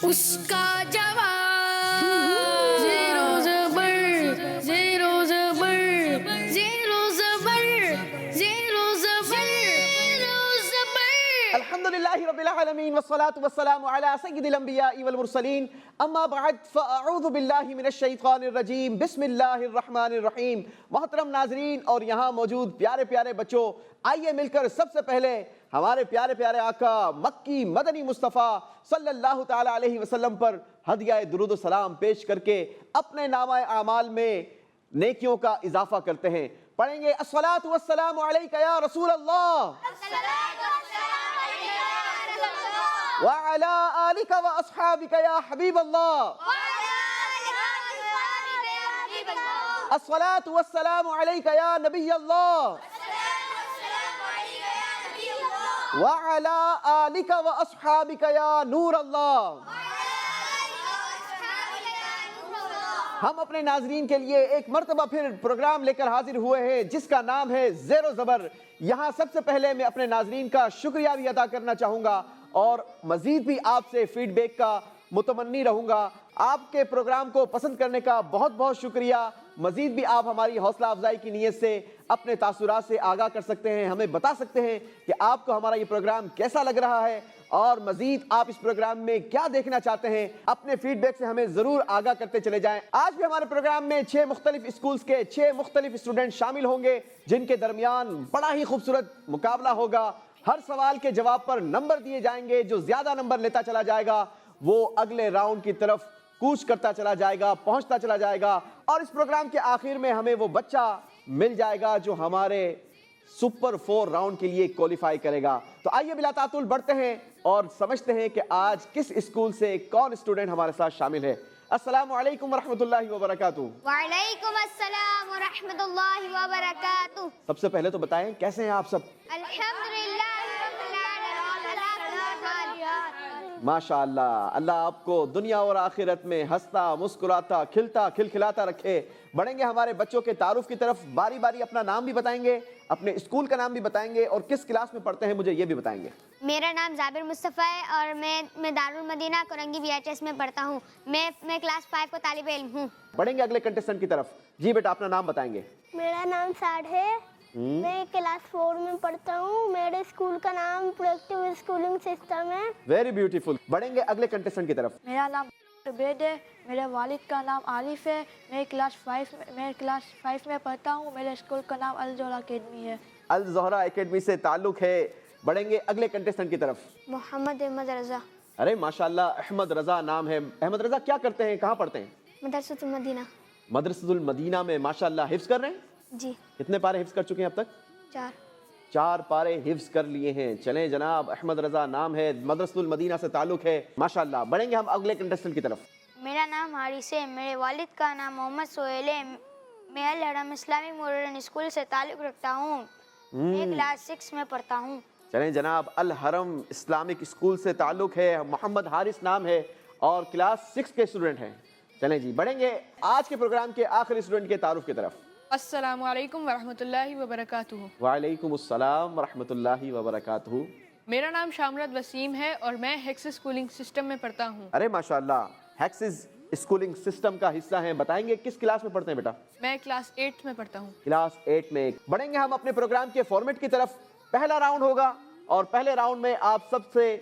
اس کا جواب زیرو زبر زیرو زبر زیرو زبر زیرو زبر زیرو زبر. الحمدللہ رب العالمین والصلاة والسلام علی سید الانبیاء والمرسلین اما بعد فاعوذ باللہ من الشیطان الرجیم بسم اللہ الرحمن الرحیم. محترم ناظرین اور یہاں موجود پیارے پیارے بچوں، آئیے مل کر سب سے پہلے ہمارے پیارے پیارے آقا مکی مدنی مصطفیٰ صلی اللہ تعالی علیہ وسلم پر ہدیہ درود و سلام پیش کر کے اپنے نامہ اعمال میں نیکیوں کا اضافہ کرتے ہیں. پڑھیں گے الصلاۃ والسلام علیک یا رسول اللہ وعلی آلک واصحابک یا حبیب اللہ. الصلاۃ والسلام علیک یا نبی اللہ وعلی آلک واصحابک یا نور اللہ. ہم اپنے ناظرین کے لیے ایک مرتبہ پھر پروگرام لے کر حاضر ہوئے ہیں جس کا نام ہے زیر و زبر. یہاں سب سے پہلے میں اپنے ناظرین کا شکریہ بھی ادا کرنا چاہوں گا اور مزید بھی آپ سے فیڈ بیک کا متمنی رہوں گا. آپ کے پروگرام کو پسند کرنے کا بہت بہت شکریہ. مزید بھی آپ ہماری حوصلہ افزائی کی نیت سے اپنے تاثرات سے آگاہ کر سکتے ہیں، ہمیں بتا سکتے ہیں کہ آپ کو ہمارا یہ پروگرام کیسا لگ رہا ہے اور مزید آپ اس پروگرام میں کیا دیکھنا چاہتے ہیں. اپنے فیڈ بیک سے ہمیں ضرور آگاہ کرتے چلے جائیں. آج بھی ہمارے پروگرام میں 6 مختلف اسکولز کے 6 مختلف اسٹوڈنٹ شامل ہوں گے جن کے درمیان بڑا ہی خوبصورت مقابلہ ہوگا. ہر سوال کے جواب پر نمبر دیے جائیں گے. جو زیادہ نمبر لیتا چلا جائے گا وہ اگلے راؤنڈ کی طرف کوچ کرتا چلا جائے گا، پہنچتا چلا جائے گا اور اس پروگرام کے آخر میں ہمیں وہ بچہ مل جائے گا جو ہمارے سپر 4 راؤنڈ کے لیے کوالیفائی کرے گا. تو آئیے بلا تعطل بڑھتے ہیں اور سمجھتے ہیں کہ آج کس اسکول سے کون اسٹوڈنٹ ہمارے ساتھ شامل ہے. السلام علیکم ورحمۃ اللہ وبرکاتہ. وعلیکم السلام ورحمۃ اللہ وبرکاتہ. سب سے پہلے تو بتائیں کیسے ہیں آپ سب؟ الحمدللہ رب العالمین. ماشاء اللہ، اللہ آپ کو دنیا اور آخرت میں ہنستا مسکراتا کھلتا کھلکھلاتا رکھے. بڑھیں گے ہمارے بچوں کے تعارف کی طرف. باری باری اپنا نام بھی بتائیں گے، اپنے اسکول کا نام بھی بتائیں گے اور کس کلاس میں پڑھتے ہیں مجھے یہ بھی بتائیں گے. میرا نام زابر مصطفیٰ ہے اور میں دارالمدینہ کرنگی VHS میں پڑھتا ہوں. میں کلاس 5 کا طالب علم ہوں. بڑھیں گے اگلے کنٹیسٹنٹ کی طرف. جی بیٹا اپنا نام بتائیں گے. میرا نام سعد ہے، میں کلاس 4 میں پڑھتا ہوں. میرے اسکول کا نام پرویکٹیو اسکولنگ سسٹم ہے. Very beautiful. بڑھیں گے اگلے کنٹیسٹنٹ کی طرف. میرا نام عبید ہے، میرے والد کا نام عارف ہے. میں کلاس 5 میں پڑھتا ہوں. میرے اسکول کا نام الزہرا اکیڈمی ہے. الزہرا اکیڈمی سے تعلق ہے. بڑھیں گے اگلے کنٹیسٹنٹ کی طرف. محمد احمد رضا. ارے ماشاءاللہ، احمد رضا نام ہے. احمد رضا کیا کرتے ہیں، کہاں پڑھتے ہیں؟ مدرسۃ المدینہ. مدرسۃ المدینہ میں. ماشاءاللہ حفظ کر رہے ہیں؟ جی. کتنے پارے حفظ کر چکے ہیں اب تک؟ 4 پارے حفظ کر لیے ہیں. چلیں جناب، احمد رضا نام ہے، مدرسۃ المدینہ سے تعلق ہے. ماشاءاللہ. بڑھیں گے ہم اگلے کنٹیسٹنٹ کی طرف. میرا نام حارث ہے، میرے والد کا نام محمد سہیل ہے. میں الحرم اسلامی ماڈرن اسکول سے تعلق رکھتا ہوں. میں کلاس 6 میں پڑھتا ہوں. چلیں جناب، الحرم اسلامک اسکول سے تعلق ہے. محمد حارث نام ہے اور کلاس 6 کے اسٹوڈنٹ ہیں. چلیں جی بڑھیں گے آج کے پروگرام کے آخری اسٹوڈنٹ کے تعارف کی طرف. السلام علیکم ورحمۃ اللہ وبرکاتہ. وعلیکم السلام ورحمۃ اللہ وبرکاتہ. میرا نام شامرت وسیم ہے اور میں ہیکس اسکولنگ سسٹم میں پڑھتا ہوں. ارے ماشاءاللہ، ہیکسز اسکولنگ سسٹم کا حصہ ہیں. بتائیں گے کس کلاس میں پڑھتے ہیں بیٹا؟ میں کلاس 8 میں پڑھتا ہوں. کلاس 8 میں. بڑھیں گے ہم اپنے پروگرام کے فارمیٹ کی طرف. پہلا راؤنڈ ہوگا اور پہلے راؤنڈ میں آپ سب سے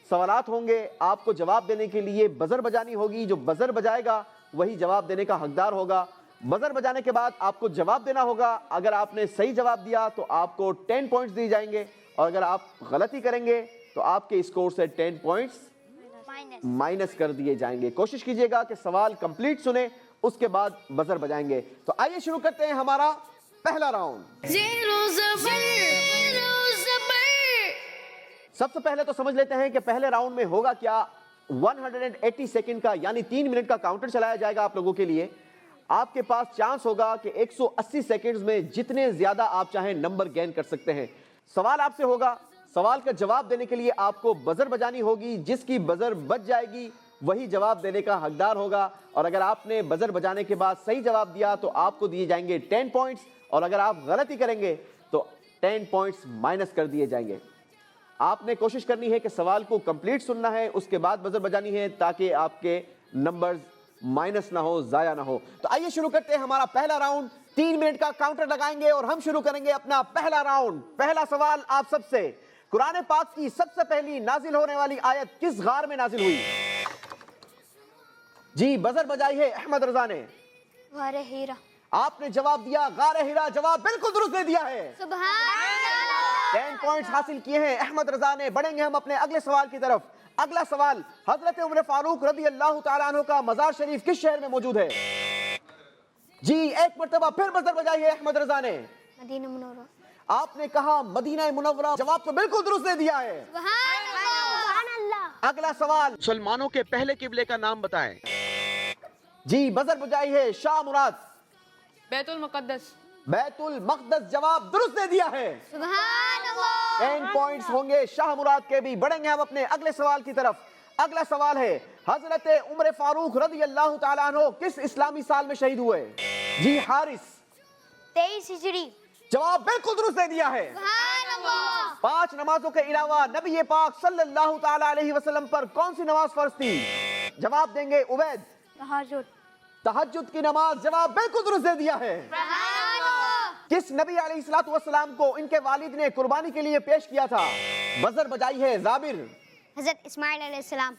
سوالات ہوں گے. آپ کو جواب دینے کے لیے بزر بجانی ہوگی. جو بزر بجائے گا وہی جواب دینے کا حقدار ہوگا. بزر بجانے کے بعد آپ کو جواب دینا ہوگا. اگر آپ نے صحیح جواب دیا تو آپ کو 10 پوائنٹس دیے جائیں گے اور اگر آپ غلطی کریں گے تو آپ کے اسکور سے 10 پوائنٹس مائنس کر دیے جائیں گے. کوشش کیجئے گا کہ سوال کمپلیٹ سنیں اس کے بعد بزر بجائیں گے. تو آئیے شروع کرتے ہیں ہمارا پہلا راؤنڈ. زیرو زبر زیرو زبر. سب سے پہلے تو سمجھ لیتے ہیں کہ پہلے راؤنڈ میں ہوگا کیا. 180 سیکنڈ کا یعنی 3 منٹ کا کاؤنٹر چلایا جائے گا آپ لوگوں کے لیے. آپ کے پاس چانس ہوگا کہ 180 سیکنڈز میں جتنے زیادہ آپ چاہیں نمبر گین کر سکتے ہیں. سوال آپ سے ہوگا. سوال کا جواب دینے کے لیے آپ کو بزر بجانی ہوگی. جس کی بزر بج جائے گی وہی جواب دینے کا حقدار ہوگا. اور اگر آپ نے بزر بجانے کے بعد صحیح جواب دیا تو آپ کو دیے جائیں گے 10 پوائنٹس اور اگر آپ غلطی کریں گے تو 10 پوائنٹس مائنس کر دیے جائیں گے. آپ نے کوشش کرنی ہے کہ سوال کو کمپلیٹ سننا ہے, اس کے بعد بزر بجانی ہے تاکہ آپ کے نمبرز مائنس نہ ہو, ضائع نہ ہو. تو آئیے شروع کرتے ہیں ہمارا پہلا راؤنڈ. 3 منٹ کا کاؤنٹر لگائیں گے اور ہم شروع کریں گے اپنا پہلا راؤنڈ. پہلا سوال آپ سب سے, قرآن پاک کی سب سے پہلی نازل ہونے والی آیت کس غار میں نازل ہوئی؟ جی بزر بجائی ہے احمد رضا نے. غار ہیرا. آپ نے جواب دیا غار ہیرا, جواب بالکل درست دے دیا ہے. سبحان اللہ. 10 پوائنٹس حاصل کیے ہیں احمد رضا نے. بڑھیں گے ہم اپنے اگلے سوال کی طرف. اگلا سوال, حضرت عمر فاروق رضی اللہ تعالیٰ عنہ کا مزار شریف کس شہر میں موجود ہے؟ جی ایک مرتبہ پھر بزر بجائی ہے احمد رضا نے. مدینہ منورہ. آپ نے کہا مدینہ منورہ, جواب تو بالکل درست دے دیا ہے. سبحان اللہ. اگلا سوال, مسلمانوں کے پہلے قبلے کا نام بتائیں. جی بزر بجائی ہے شاہ مراد. بیت المقدس. بیت المقدس, جواب درست دے دیا ہے. سبحان اللہ. 10 پوائنٹس ہوں گے شاہ مراد کے بھی. بڑھیں گے ہم اپنے اگلے سوال کی طرف. اگلا سوال ہے, حضرت عمر فاروق رضی اللہ تعالیٰ عنہ کس اسلامی سال میں شہید ہوئے؟ جی حارث. 23 ہجری. جواب بالکل درست دے دیا ہے. سبحان اللہ. 5 نمازوں کے علاوہ نبی پاک صلی اللہ تعالیٰ علیہ وسلم پر کون سی نماز فرض تھی؟ جواب دیں گے عبید. تہجد. تہجد کی نماز, جواب بالکل درست دے دیا ہے. سبحان اللہ. کس نبی علیہ الصلوۃ والسلام کو ان کے والد نے قربانی کے لیے پیش کیا تھا؟ بزر بجائی ہے زابر. حضرت اسماعیل علیہ السلام.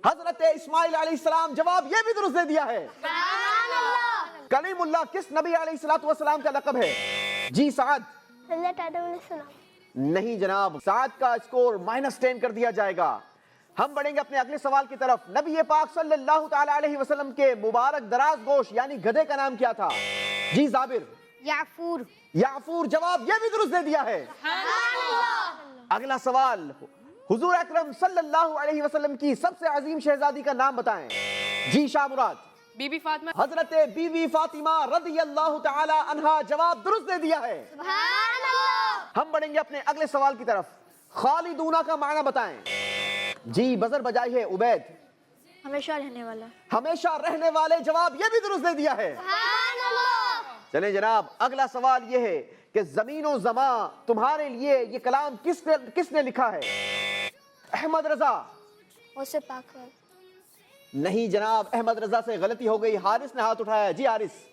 حضرت اسماعیل علیہ السلام, جواب یہ بھی درست دے دیا ہے. سبحان اللہ. کلیم اللہ کس نبی علیہ الصلوۃ والسلام کا لقب ہے؟ جی سعد. حضرت آدم علیہ السلام. نہیں جناب, سعد کا اسکور -10 کر دیا جائے گا. ہم بڑھیں گے اپنے اگلے سوال کی طرف. نبی پاک صلی اللہ تعالیٰ علیہ وسلم کے مبارک دراز گوشت یعنی گدھے کا نام کیا تھا؟ جی زابر. یعفور. یعفور, جواب یہ بھی درست دے دیا ہے. اگلا سوال, حضور اکرم صلی اللہ علیہ وسلم کی سب سے عظیم شہزادی کا نام بتائیں. جی شاہ مراد. بی بی فاطمہ. حضرت بی بی فاطمہ رضی اللہ تعالی عنہا, جواب درست دے دیا ہے. سبحان اللہ. ہم بڑھیں گے اپنے اگلے سوال کی طرف. خالدون کا معنی بتائیں. جی بزر بجائی ہے عبید. ہمیشہ رہنے والا. ہمیشہ رہنے والے, جواب یہ بھی درست دے دیا ہے. سبحان اللہ. چلیں جناب, اگلا سوال یہ ہے کہ زمین و زمان تمہارے لیے یہ کلام کس نے لکھا ہے؟ احمد رضا. اسے پاک ہے. نہیں جناب, احمد رضا سے غلطی ہو گئی. حارث نے ہاتھ اٹھایا. جی حارث.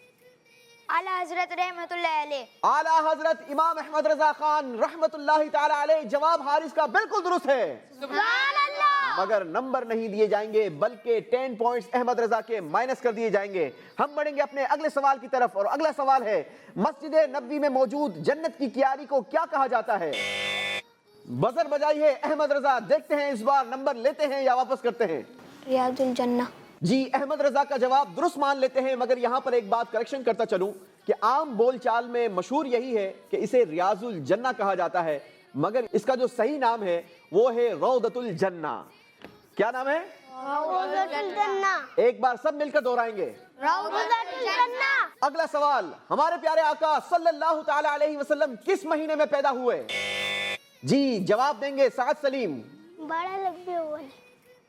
اعلی حضرت رحمت اللہ علیہ. اعلی حضرت امام احمد رضا خان رحمت اللہ تعالی علیہ, جواب حارث کا بالکل درست ہے. سبحان اللہ. مگر نمبر نہیں دیے جائیں گے بلکہ 10 پوائنٹس احمد رضا کے مائنس کر دیے جائیں گے. ہم بڑھیں گے اپنے اگلے سوال کی طرف اور اگلا سوال ہے, مسجد نبوی میں موجود جنت کی کیاری کو کیا کہا جاتا ہے؟ بزر بجائی ہے احمد رضا. دیکھتے ہیں اس بار نمبر لیتے ہیں یا واپس کرتے ہیں. ریاض الجنہ. جی احمد رضا کا جواب درست مان لیتے ہیں, مگر یہاں پر ایک بات کریکشن کرتا چلوں کہ عام بول چال میں مشہور یہی ہے کہ اسے ریاض الجنہ کہا جاتا ہے, مگر اس کا جو صحیح نام ہے وہ ہے روضۃ الجنہ. کیا نام ہے؟ روضۃ الجنہ. ایک بار سب مل کر دہرائیں گے. روضۃ الجنہ. اگلا سوال, ہمارے پیارے آقا صلی اللہ تعالی علیہ وسلم کس مہینے میں پیدا ہوئے؟ جی جواب دیں گے سعد سلیم. 12 ربیع الاول.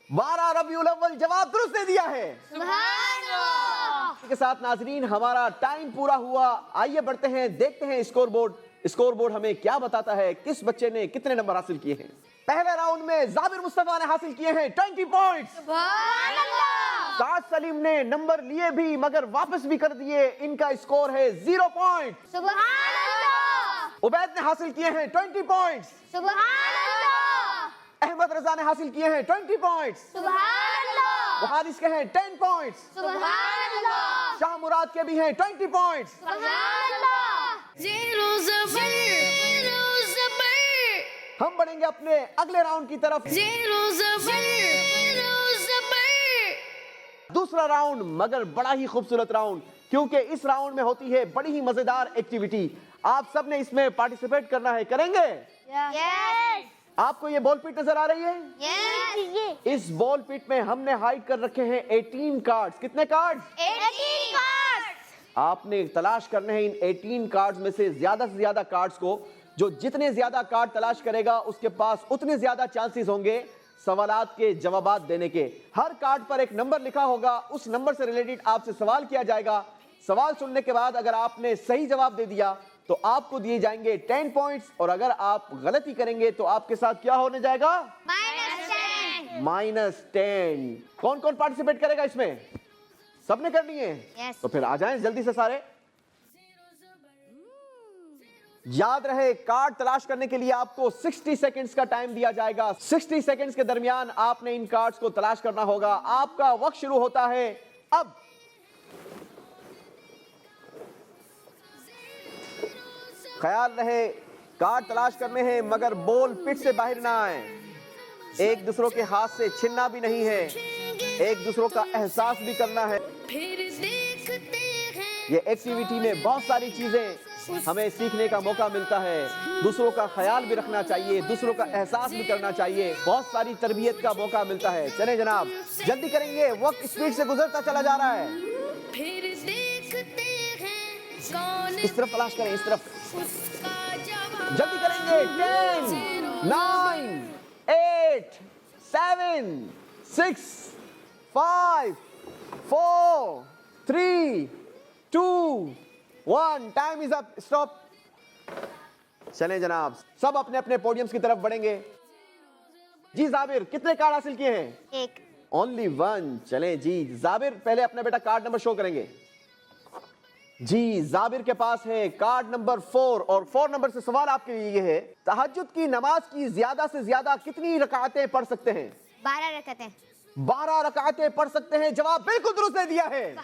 12 ربیع الاول, جواب درست دے دیا ہے. سبحان اللہ. اس کے ساتھ ناظرین ہمارا ٹائم پورا ہوا. آئیے بڑھتے ہیں, دیکھتے ہیں اسکور بورڈ. اسکور بورڈ ہمیں کیا بتاتا ہے, کس بچے نے کتنے نمبر حاصل کیے ہیں. پہلے راؤنڈ میں زابر مصطفیٰ نے حاصل کیے ہیں 20 پوائنٹس. سبحان اللہ. سعد سلیم نے نمبر لیے بھی مگر واپس بھی کر دیے. ان کا اسکور ہے 0 پوائنٹ. سبحان اللہ. عبید نے حاصل کیے ہیں 20 پوائنٹس. سبحان اللہ. احمد رضا نے حاصل کیے ہیں 20 پوائنٹس. سبحان اللہ. حارث کے ہیں 10 پوائنٹس. سبحان اللہ. شاہ مراد کے بھی ہیں 20 پوائنٹس. سبحان اللہ. زیرو زبر زیرو زبر ہم بڑھیں گے اپنے اگلے راؤنڈ کی طرف. زیرو زبر زیرو زبر دوسرا راؤنڈ مگر بڑا ہی خوبصورت راؤنڈ, کیونکہ اس راؤنڈ میں ہوتی ہے بڑی ہی مزیدار ایکٹیویٹی. آپ سب نے اس میں پارٹیسپیٹ کرنا ہے, کریں گے؟ یس. آپ کو یہ بال پیٹ نظر آ رہی ہے؟ یس. اس بال پیٹ میں ہم نے ہائیڈ کر رکھے ہیں 18 کارڈز. کتنے کارڈز؟ 18 cards. آپ نے تلاش کرنے ہیں ان 18 کارڈز میں سے زیادہ کارڈز کو. جو جتنے زیادہ کارڈ تلاش کرے گا اس کے پاس اتنے زیادہ چانسز ہوں گے سوالات کے جوابات دینے کے. ہر کارڈ پر ایک نمبر لکھا ہوگا, اس نمبر سے ریلیٹڈ آپ سے سوال کیا جائے گا. سوال سننے کے بعد اگر آپ نے صحیح جواب دے دیا تو آپ کو دیے جائیں گے 10 پوائنٹس اور اگر آپ غلطی کریں گے تو آپ کے ساتھ کیا ہونے جائے گا؟ -10. کون کون پارٹیسپیٹ کرے گا اس میں؟ سب نے کرنی ہے؟ Yes. تو پھر آ جائیں جلدی سے سارے. یاد رہے کارڈ تلاش کرنے کے لیے آپ کو 60 سیکنڈز کا ٹائم دیا جائے گا. 60 سیکنڈز کے درمیان آپ نے ان کارڈز کو تلاش کرنا ہوگا. آپ کا وقت شروع ہوتا ہے اب. خیال رہے کارڈ تلاش کرنے ہیں مگر بول پٹ سے باہر نہ آئیں. ایک دوسروں کے ہاتھ سے چھننا بھی نہیں ہے, ایک دوسروں کا احساس بھی کرنا ہے. پھر دیکھتے ہیں یہ ایکٹیویٹی میں بہت ساری چیزیں ہمیں سیکھنے کا موقع ملتا ہے. دوسروں کا خیال بھی رکھنا چاہیے, دوسروں کا احساس بھی کرنا چاہیے, بہت ساری تربیت کا موقع ملتا ہے. چلیں جناب جلدی کریں گے, وقت اسپیڈ سے گزرتا چلا جا رہا ہے. پھر دیکھتے ہیں کون اس طرف تلاش کریں, اس طرف اس کا جواب جلدی کریں گے. 10 9 8 7 6 5 4 3 2 1 ٹائم از اپ. اسٹاپ. چلیں جناب سب اپنے اپنے پوڈیمز کی طرف بڑھیں گے. جی زابر کتنے کارڈ حاصل کیے ہیں؟ ایک. اونلی 1. چلیں جی زابر پہلے اپنا بیٹا کارڈ نمبر شو کریں گے. جی زابر کے پاس ہے کارڈ نمبر 4 اور 4 نمبر سے سوال آپ کے لیے یہ ہے تہجد کی نماز کی زیادہ سے زیادہ کتنی رکعتیں پڑھ سکتے ہیں؟ 12 رکعتیں. 12 رکعتیں پڑھ سکتے ہیں. جواب بالکل درست دے دیا ہے.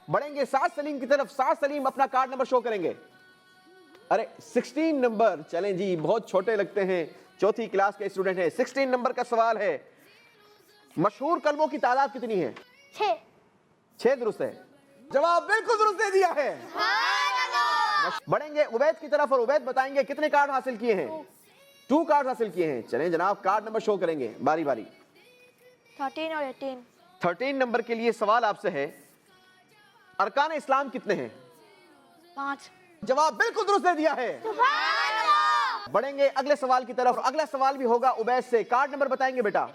بڑھیں گے سعد سلیم کی طرف. سعد سلیم اپنا کارڈ نمبر شو کریں گے. ارے 16 نمبر. چلیں جی بہت چھوٹے لگتے ہیں, چوتھی کلاس کے اسٹوڈنٹ ہیں. 16 نمبر کا سوال ہے مشہور کلموں کی تعداد کتنی ہے؟ 6 درست ہے. جواب بالکل درست دے دیا ہے. بڑھیں گے عبید کی طرف اور عبید بتائیں گے کتنے کارڈ حاصل کیے ہیں؟ 2 کارڈ حاصل کیے ہیں. چلیں جناب کارڈ نمبر شو کریں گے باری باری. 13 اور 18. 13 نمبر کے لیے سوال آپ سے ہے ارکان اسلام کتنے ہیں؟ 5. جواب بالکل درست دے دیا ہے. بڑھیں گے اگلے سوال کی طرف. اگلا سوال بھی ہوگا عبید سے. کارڈ نمبر بتائیں گے بیٹا؟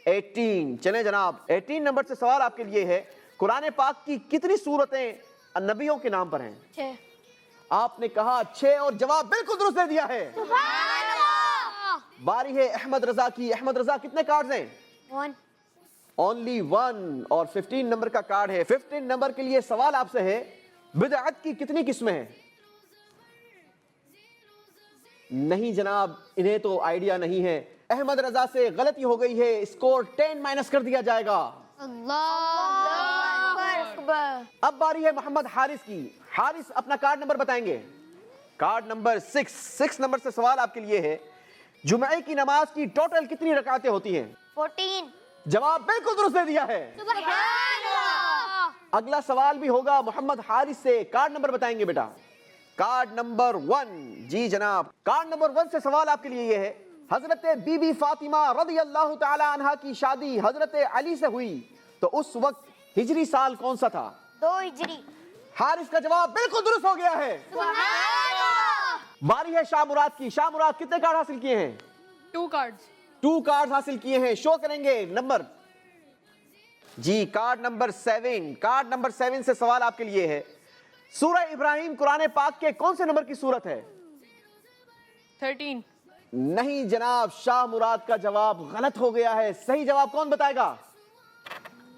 18. چلیں جناب 18 نمبر سے سوال آپ کے لیے ہے قرآن پاک کی کتنی سورتیں نبیوں کے نام پر ہیں؟ 6. آپ نے کہا 6 اور جواب بالکل درست دے دیا ہے. باری ہے احمد رضا کی. احمد رضا کتنے کارڈز ہیں؟ 1. اونلی 1 اور 15 نمبر کا کارڈ ہے. 15 نمبر کے لیے سوال آپ سے ہے بدعت کی کتنی قسمیں ہیں؟ نہیں جناب انہیں تو آئیڈیا نہیں ہے. احمد رضا سے غلطی ہو گئی ہے, اسکور 10 مائنس کر دیا جائے گا. اب باری ہے محمد حارث کی. حارث اپنا کارڈ نمبر بتائیں گے. کارڈ نمبر 6 نمبر سے سوال آپ کے لیے ہے جمعے کی نماز کی ٹوٹل کتنی رکعتیں ہوتی ہیں؟ 14. جواب بالکل درست دے دیا ہے. اگلا سوال بھی ہوگا محمد حارث سے. کارڈ نمبر بتائیں گے بیٹا. Card number 1. جی جناب کارڈ نمبر 1 سے سوال آپ کے لیے یہ ہے حضرت بی بی فاطمہ رضی اللہ تعالی عنہا کی شادی حضرت علی سے ہوئی تو اس وقت ہجری سال کون سا تھا؟ 2 ہجری. حارث کا جواب بالکل درست ہو گیا ہے. باری ہے شاہ مراد کی. شاہ مراد کتنے کارڈ حاصل کیے ہیں؟ 2 cards. 2 کارڈ حاصل کیے ہیں. شو کریں گے number. G card number 7. Card number 7 سے سوال آپ کے لیے ہے سورہ ابراہیم قرآن پاک کے کون سے نمبر کی سورت ہے؟ 13. نہیں جناب شاہ مراد کا جواب غلط ہو گیا ہے. صحیح جواب کون بتائے گا؟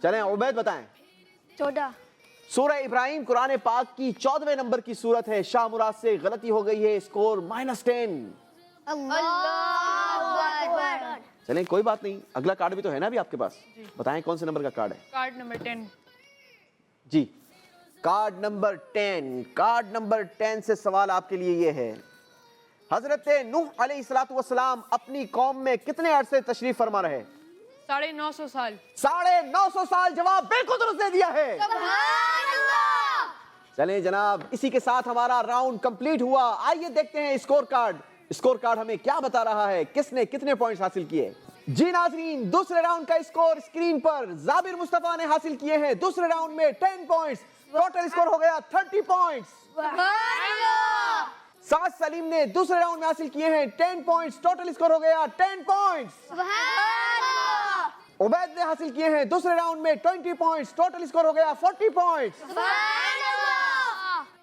چلیں عبید بتائیں. 14. سورہ ابراہیم قرآن پاک کی 14ویں نمبر کی سورت ہے. شاہ مراد سے غلطی ہو گئی ہے, اسکور -10. چلیں کوئی بات نہیں, اگلا کارڈ بھی تو ہے نا ابھی آپ کے پاس. بتائیں کون سے نمبر کا کارڈ ہے؟ Card number 10. G card number 10. Card number 10 سے سوال آپ کے لیے یہ ہے حضرت نوح علیہ السلام اپنی قوم میں کتنے عرصے تشریف فرما رہے؟ 950 سال. 950 سال. جواب بالکل درست دے دیا ہے. چلیں جناب اسی کے ساتھ ہمارا راؤنڈ کمپلیٹ ہوا. آئیے دیکھتے ہیں اسکور کارڈ. اسکور کارڈ ہمیں کیا بتا رہا ہے, کس نے کتنے پوائنٹس حاصل کیے. جی ناظرین دوسرے راؤنڈ کا اسکور اسکرین پر زابر مصطفیٰ نے حاصل کیے ہیں دوسرے راؤنڈ میں 10 پوائنٹس. ٹوٹل اسکور ہو گیا 30 پوائنٹس. سعد سلیم نے دوسرے راؤنڈ میں حاصل کیے ہیں 10 پوائنٹس. ٹوٹل اسکور ہو گیا 10 پوائنٹس. عبید نے حاصل کیے ہیں دوسرے راؤنڈ میں 20 پوائنٹس. ٹوٹل اسکور ہو گیا 40 پوائنٹس.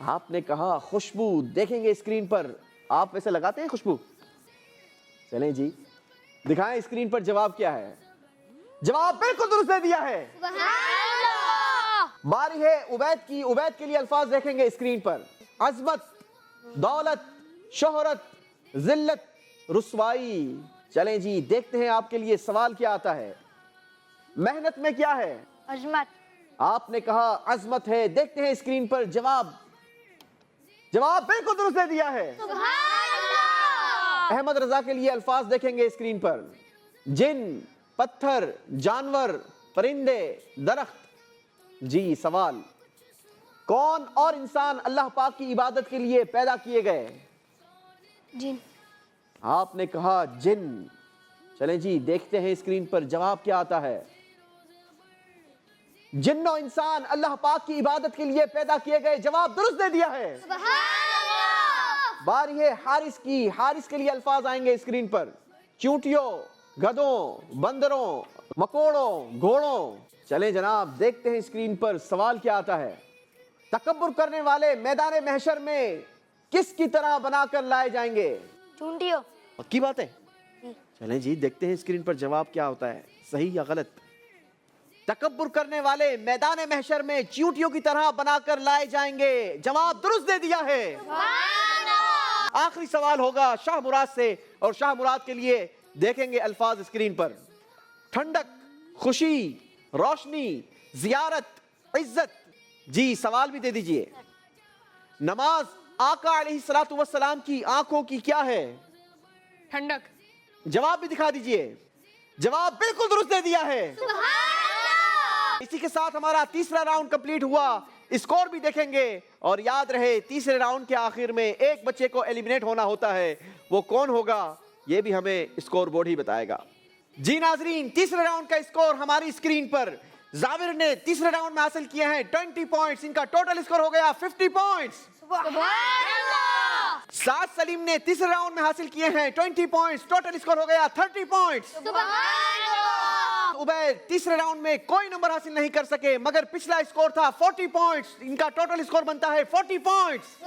آپ نے کہا خوشبو. دیکھیں گے اسکرین پر, آپ ویسے لگاتے ہیں خوشبو؟ چلیں جی دکھائیں اسکرین پر جواب کیا ہے. جواب بالکل درست دے دیا ہے. باری ہے عبید کی. عبید کے لیے الفاظ دیکھیں گے اسکرین پر. عظمت, دولت, شہرت, ذلت, رسوائی. چلیں جی دیکھتے ہیں آپ کے لیے سوال کیا آتا ہے. محنت میں کیا ہے؟ عظمت. آپ نے کہا عظمت ہے. دیکھتے ہیں اسکرین پر جواب. جواب بالکل درست دے دیا ہے. احمد رضا کے لیے الفاظ دیکھیں گے اسکرین پر. جن, پتھر, جانور, پرندے, درخت. جی سوال, کون اور انسان اللہ پاک کی عبادت کے لیے پیدا کیے گئے؟ جن. آپ نے کہا جن. چلیں جی دیکھتے ہیں اسکرین پر جواب کیا آتا ہے. جن و انسان اللہ پاک کی عبادت کے لیے پیدا کیے گئے. جواب درست دے دیا ہے. باری ہے حارث کی. حارث کے لیے الفاظ آئیں گے اسکرین پر. چونٹیوں, گدھوں, بندروں, مکوڑوں, گھوڑوں. چلیں جناب دیکھتے ہیں اسکرین پر سوال کیا آتا ہے. تکبر کرنے والے میدان محشر میں کس کی طرح بنا کر لائے جائیں گے؟ چونٹیوں. پکی بات ہے. چلیں جی دیکھتے ہیں اسکرین پر جواب کیا ہوتا ہے, صحیح یا غلط. تکبر کرنے والے میدان محشر میں چیونٹیوں کی طرح بنا کر لائے جائیں گے. جواب درست دے دیا ہے. آخری سوال ہوگا شاہ مراد سے, اور شاہ مراد کے لیے دیکھیں گے الفاظ اسکرین پر. ٹھنڈک, خوشی, روشنی, زیارت, عزت. جی سوال بھی دے دیجئے. نماز آقا علیہ الصلوۃ والسلام کی آنکھوں کی کیا ہے؟ ٹھنڈک. جواب بھی دکھا دیجئے. جواب بالکل درست دے دیا ہے. اسی کے ساتھ ہمارا تیسرا راؤنڈ کمپلیٹ ہوا. اسکور بھی دیکھیں گے, اور یاد رہے تیسرے راؤنڈ کے آخر میں ایک بچے کو ایلیمنیٹ ہونا ہوتا ہے. وہ کون ہوگا یہ بھی ہمیں اسکور بورڈ ہی بتائے گا. جی ناظرین, تیسرے راؤنڈ کا اسکور ہماری اسکرین پر. زاور نے تیسرے راؤنڈ میں حاصل کیے ہیں 20 پوائنٹس. ان کا ٹوٹل اسکور ہو گیا 50 پوائنٹس. سعد سلیم نے تیسرے راؤنڈ میں حاصل کیے ہیں 20 پوائنٹس. ٹوٹل اسکور ہو گیا 30 پوائنٹس. عبید تیسرے راؤنڈ میں کوئی نمبر حاصل نہیں کر سکے, مگر پچھلا اسکور تھا 40 پوائنٹس. ان کا ٹوٹل اسکور بنتا ہے 40 پوائنٹس.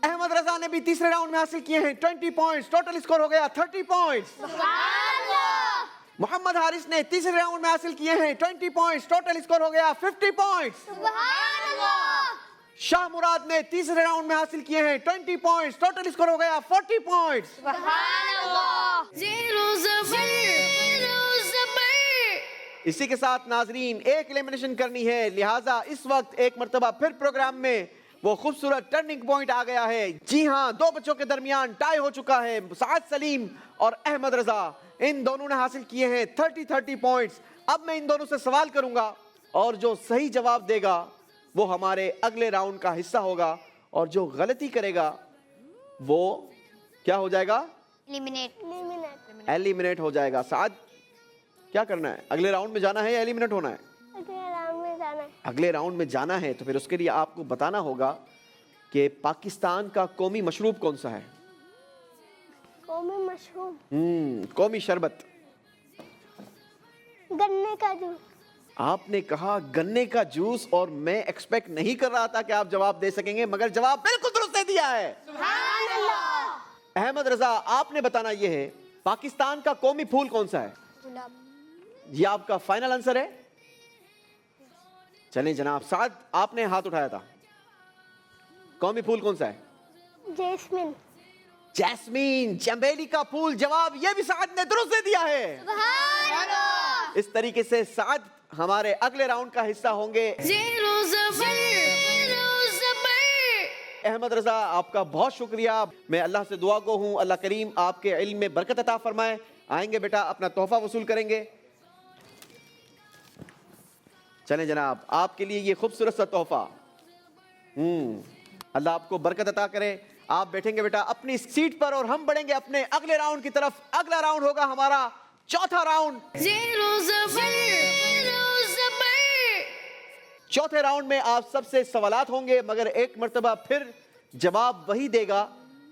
احمد رضا نے بھی تیسرے راؤنڈ میں حاصل کیے ہیں 20 پوائنٹس. ٹوٹل اسکور ہو گیا 30 پوائنٹس. محمد حارث نے تیسرے راؤنڈ میں حاصل کیے ہیں 20 پوائنٹس. ٹوٹل اسکور ہو گیا 50 پوائنٹس. شاہ مراد نے تیسرے راؤنڈ میں حاصل کیے ہیں 20 پوائنٹس. ٹوٹل اسکور ہو گیا 40 پوائنٹس. زیرو زبر اسی کے ساتھ ناظرین ایک ایلیمنیشن کرنی ہے, لہٰذا اس وقت ایک مرتبہ پھر پروگرام میں وہ خوبصورت ٹرننگ پوائنٹ آ گیا ہے. جی ہاں, دو بچوں کے درمیان ٹائی ہو چکا ہے. سعد سلیم اور احمد رضا, ان دونوں نے حاصل کیے ہیں 30 پوائنٹس. اب میں ان دونوں سے سوال کروں گا, اور جو صحیح جواب دے گا وہ ہمارے اگلے راؤنڈ کا حصہ ہوگا, اور جو غلطی کرے گا وہ کیا ہو جائے گا؟ ایلیمنیٹ ہو جائے گا. سعد کیا کرنا ہے, اگلے راؤنڈ میں جانا ہے یا ایلیمنیٹ ہونا ہے؟ اگلے راؤنڈ میں جانا ہے, تو پھر اس کے لیے آپ کو بتانا ہوگا کہ پاکستان کا قومی مشروب کون سا ہے؟ قومی مشروب, قومی شربت. گنے کا جوس. آپ نے کہا گنے کا جوس, اور میں ایکسپیکٹ نہیں کر رہا تھا کہ آپ جواب دے سکیں گے, مگر جواب بالکل درست دے دیا ہے. احمد رضا, آپ نے بتانا یہ ہے پاکستان کا قومی پھول کون سا ہے؟ گلاب. یہ آپ کا فائنل آنسر ہے؟ چلیں جناب. سعد آپ نے ہاتھ اٹھایا تھا, قومی پھول کون سا ہے؟ جیسمین. جیسمین, چمیلی کا پھول. جواب یہ بھی سعد نے درست دے دیا ہے. اس طریقے سے سعد ہمارے اگلے راؤنڈ کا حصہ ہوں گے. زیرو زبر احمد رضا, آپ کا بہت شکریہ. میں اللہ سے دعا گو ہوں, اللہ کریم آپ کے علم میں برکت عطا فرمائے. آئیں گے بیٹا, اپنا تحفہ وصول کریں گے. چلیں جناب, آپ کے لیے یہ خوبصورت سا تحفہ. اللہ آپ کو برکت عطا کرے. آپ بیٹھیں گے بیٹا اپنی سیٹ پر, اور ہم بڑھیں گے اپنے اگلے راؤنڈ کی طرف. اگلا راؤنڈ ہوگا ہمارا چوتھا راؤنڈ. زیرو زبر چوتھے راؤنڈ میں آپ سب سے سوالات ہوں گے, مگر ایک مرتبہ پھر جواب وہی دے گا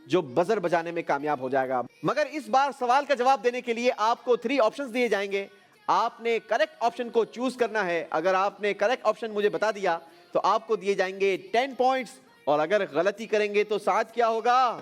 جو بزر بجانے میں کامیاب ہو جائے گا. مگر اس بار سوال کا جواب دینے کے لیے آپ کو 3 آپشنز دیے جائیں گے. آپ نے کریکٹ آپشن کو چوز کرنا ہے. اگر آپ نے کریکٹ آپشن مجھے بتا دیا تو آپ کو دیے جائیں گے 10 پوائنٹس، اور اگر غلطی کریں گے تو ساتھ کیا ہوگا؟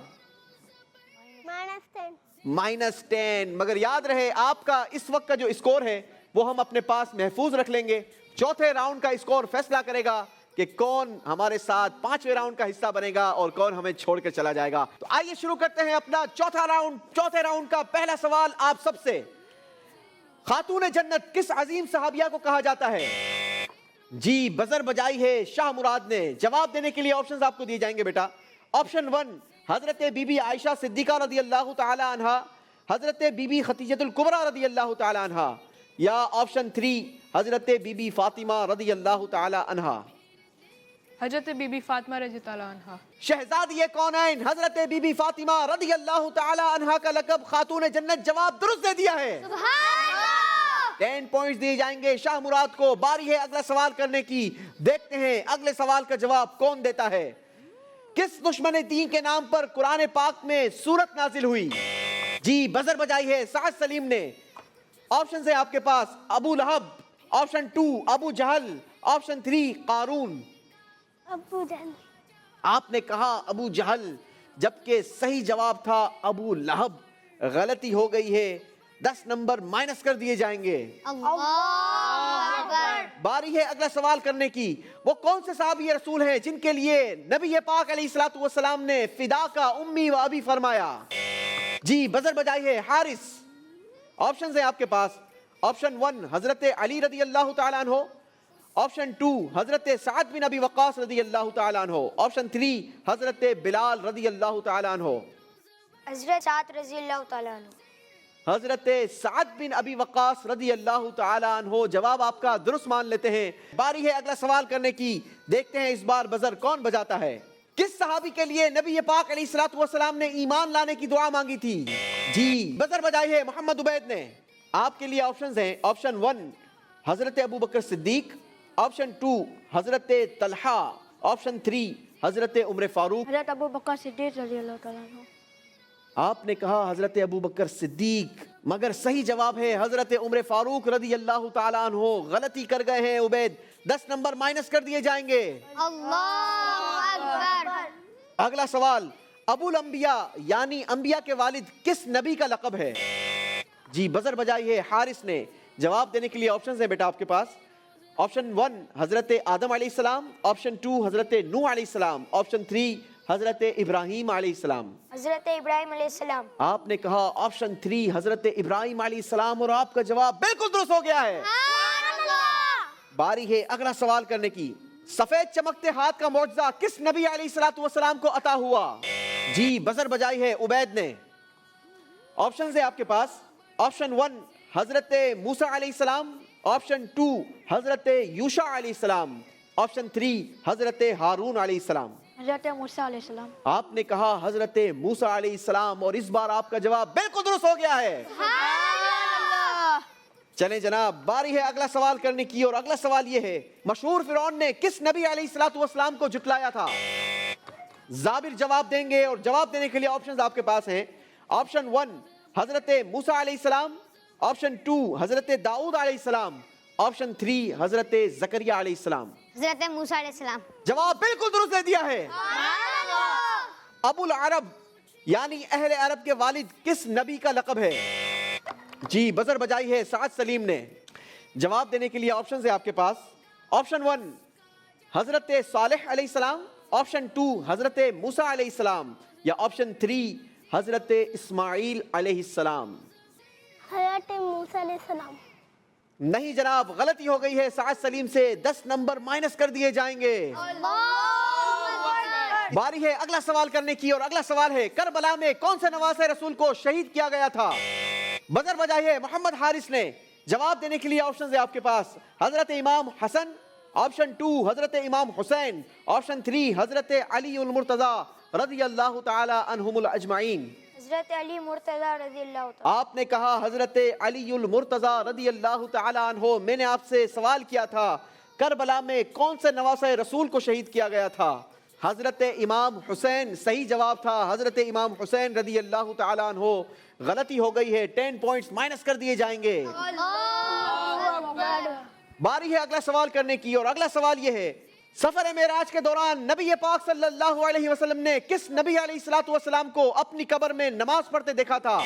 -10۔ مگر یاد رہے آپ کا اس وقت کا جو اسکور ہے وہ ہم اپنے پاس محفوظ رکھ لیں گے۔ چوتھے راؤنڈ کا اسکور فیصلہ کرے گا کہ کون ہمارے ساتھ 5ویں راؤنڈ کا حصہ بنے گا اور کون ہمیں چھوڑ کے چلا جائے گا۔ تو آئیے شروع کرتے ہیں اپنا چوتھا راؤنڈ۔ چوتھے راؤنڈ کا پہلا سوال آپ سب سے، خاتون جنت کس عظیم صحابیہ کو کہا جاتا ہے؟ جی بزر بجائی ہے شاہ مراد نے۔ جواب دینے کے لیے آپشنز آپ کو دیے جائیں گے بیٹا۔ آپشن 1 حضرت بی بی عائشہ صدیقہ رضی اللہ تعالی عنہا، حضرت بی بی خدیجہ الکبریٰ رضی اللہ تعالی عنہا، یا آپشن 3 حضرت بی بی فاطمہ رضی اللہ تعالی عنہا۔ حضرت بی بی فاطمہ رضی اللہ عنہا۔ شہزادی کونین حضرت بی بی فاطمہ رضی اللہ تعالی عنہا کا لقب خاتون جنت جواب درست دے دیا ہے۔ 10 پوائنٹس دیے جائیں گے شاہ مراد کو۔ باری ہے اگلا سوال کرنے کی، دیکھتے ہیں اگلے سوال کا جواب کون دیتا ہے۔ کس دشمن دین کے نام پر قرآن پاک میں سورت نازل ہوئی؟ جی بزر بجائی ہے سعد سلیم نے۔ آپشنز ہیں آپ کے پاس، ابو لہب، آپشن 2 ابو جہل، آپشن 3 قارون۔ ابو جہل۔ آپ نے کہا ابو جہل، جبکہ صحیح جواب تھا ابو لہب۔ غلطی ہو گئی ہے، 10 نمبر مائنس کر دیے جائیں گے۔ باری ہے اگلا سوال کرنے کی۔ وہ کون سے صحابی رسول ہیں جن کے لیے نبی پاک علیہ الصلوۃ والسلام نے فدا کا امی و ابی فرمایا؟ جی بزر بجائی ہے حارث۔ آپشنز ہیں آپ کے پاس، آپشن 1 حضرت علی رضی اللہ تعالیٰ عنہ، آپشن 2 حضرت سعد بن ابی وقاص رضی اللہ تعالیٰ عنہ، آپشن 3 حضرت بلال رضی اللہ تعالیٰ عنہ۔ حضرت سعد رضی اللہ تعالیٰ عنہ۔ حضرت سعد بن ابی وقاص رضی اللہ تعالیٰ عنہ جواب آپ کا درست مان لیتے ہیں۔ باری ہے اگلا سوال کرنے کی، دیکھتے ہیں اس بار بزر کون بجاتا ہے۔ کس صحابی کے لیے نبی پاک علیہ الصلوۃ والسلام نے ایمان لانے کی دعا مانگی تھی؟ جی بزر بجائی ہے محمد عبید نے۔ آپ کے لیے آپشنز ہیں، آپشن 1 حضرت ابو بکر صدیق، آپشن 2 حضرت طلحہ، آپشن 3 حضرت عمر فاروق۔ حضرت ابو بکر صدیق رضی اللہ تعالیٰ عنہ۔ آپ نے کہا حضرت ابو بکر صدیق، مگر صحیح جواب ہے حضرت عمر فاروق رضی اللہ تعالیٰ عنہ۔ غلطی کر گئے ہیں عبید، 10 نمبر مائنس کر دیے جائیں گے۔ اللہ اکبر۔ اگلا سوال، ابو الانبیاء یعنی انبیاء کے والد کس نبی کا لقب ہے؟ جی بزر بجائی ہے حارث نے۔ جواب دینے کے لیے آپشنز ہیں بیٹا آپ کے پاس، آپشن 1 حضرت آدم علیہ السلام، آپشن 2 حضرت نوح علیہ السلام، آپشن 3 حضرت ابراہیم علیہ السلام۔ حضرت ابراہیم علیہ السلام۔ آپ نے کہا آپشن 3 حضرت ابراہیم علیہ السلام، اور آپ کا جواب بالکل درست ہو گیا ہے۔ باری ہے اگلا سوال کرنے کی۔ سفید چمکتے ہاتھ کا معجزہ کس نبی علیہ الصلوۃ والسلام کو عطا ہوا؟ جی بزر بجائی ہے عبید نے۔ آپشنز ہیں آپ کے پاس، آپشن 1 حضرت موسیٰ علیہ السلام، آپشن 2 حضرت یوشع علیہ السلام، آپشن 3 حضرت ہارون علیہ السلام۔ حضرت موسیٰ علیہ السلام۔ آپ نے کہا حضرت موسیٰ علیہ السلام، اور اس بار آپ کا جواب بالکل درست ہو گیا ہے۔ چلیں جناب، باری ہے اگلا سوال کرنے کی، اور اگلا سوال یہ ہے، مشہور فرعون نے کس نبی علیہ الصلوۃ والسلام کو جھٹلایا تھا؟ زابر جواب دیں گے، اور جواب دینے کے لیے آپشنز آپ کے پاس ہیں، آپشن 1 حضرت موسیٰ علیہ السلام، آپشن 2 حضرت داؤد علیہ السلام، آپشن 3 حضرت زکریا علیہ السلام۔ حضرت موسیٰ علیہ السلام۔ جواب بالکل درست دے دیا ہے۔ ابو العرب یعنی اہل عرب کے والد کس نبی کا لقب ہے؟ جی بزر بجائی ہے سعد سلیم نے۔ جواب دینے کے لیے آپشنز ہیں آپ کے پاس، آپشن 1 حضرت صالح علیہ السلام، آپشن 2 حضرت موسیٰ علیہ السلام، یا آپشن 3 حضرت اسماعیل علیہ السلام۔ حضرت موسیٰ علیہ السلام۔ نہیں جناب، غلطی ہو گئی ہے سعد سلیم سے، 10 نمبر مائنس کر دیے جائیں گے۔ باری ہے اگلا سوال کرنے کی، اور اگلا سوال ہے، کربلا میں کون سے نواسہ رسول کو شہید کیا گیا تھا؟ بزر بجائی ہے محمد حارث نے۔ جواب دینے کے لیے آپشنز ہیں آپ کے پاس، حضرت امام حسن، آپشن 2 حضرت امام حسین، آپشن 3 حضرت علی المرتضی رضی اللہ تعالی عنہم الاجمعین۔ حضرت علی مرتضی رضی اللہ تعالیٰ۔ آپ نے کہا حضرت علی المرتضی رضی اللہ تعالی عنہ۔ میں نے آپ سے سوال کیا تھا کربلا میں کون سے نواسہ رسول کو شہید کیا گیا تھا؟ حضرت امام حسین صحیح جواب تھا، حضرت امام حسین رضی اللہ تعالی عنہ۔ غلطی ہو گئی ہے، 10 پوائنٹس مائنس کر دیے جائیں گے۔ باری ہے اگلا سوال کرنے کی، اور اگلا سوال یہ ہے، سفر معراج کے دوران نبی پاک صلی اللہ علیہ وسلم نے کس نبی علیہ الصلوۃ والسلام کو اپنی قبر میں نماز پڑھتے دیکھا تھا؟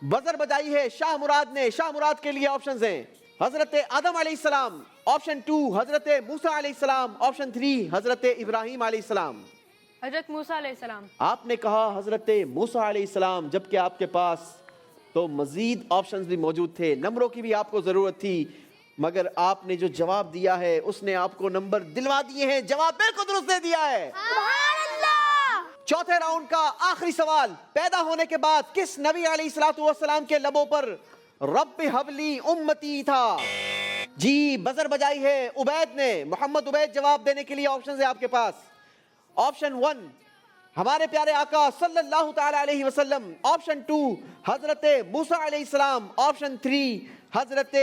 بزر بجائی ہے شاہ مراد نے. شاہ مراد کے لیے آپشنز ہیں حضرت آدم علیہ السلام, آپشن 2 حضرت موسیٰ علیہ السلام, آپشن 3 حضرت ابراہیم علیہ السلام. حضرت موسیٰ علیہ السلام. آپ نے کہا حضرت موسیٰ علیہ السلام, جبکہ آپ کے پاس تو مزید آپشنز بھی موجود تھے, نمبروں کی بھی آپ کو ضرورت تھی, مگر آپ نے جو جواب دیا ہے اس نے آپ کو نمبر دلوا دیے ہیں. جواب بالکل درست دے دیا ہے. چوتھے راؤنڈ کا آخری سوال, پیدا ہونے کے بعد کس نبی علیہ الصلوۃ والسلام کے لبوں پر رب حبلی امتی تھا؟ جی بزر بجائی ہے عبید نے, محمد عبید. جواب دینے کے لیے آپشنز ہیں آپ کے پاس. آپشن 1 ہمارے پیارے آقا صلی اللہ تعالی علیہ وسلم, آپشن 2 حضرت موسیٰ علیہ السلام, آپشن 3 حضرت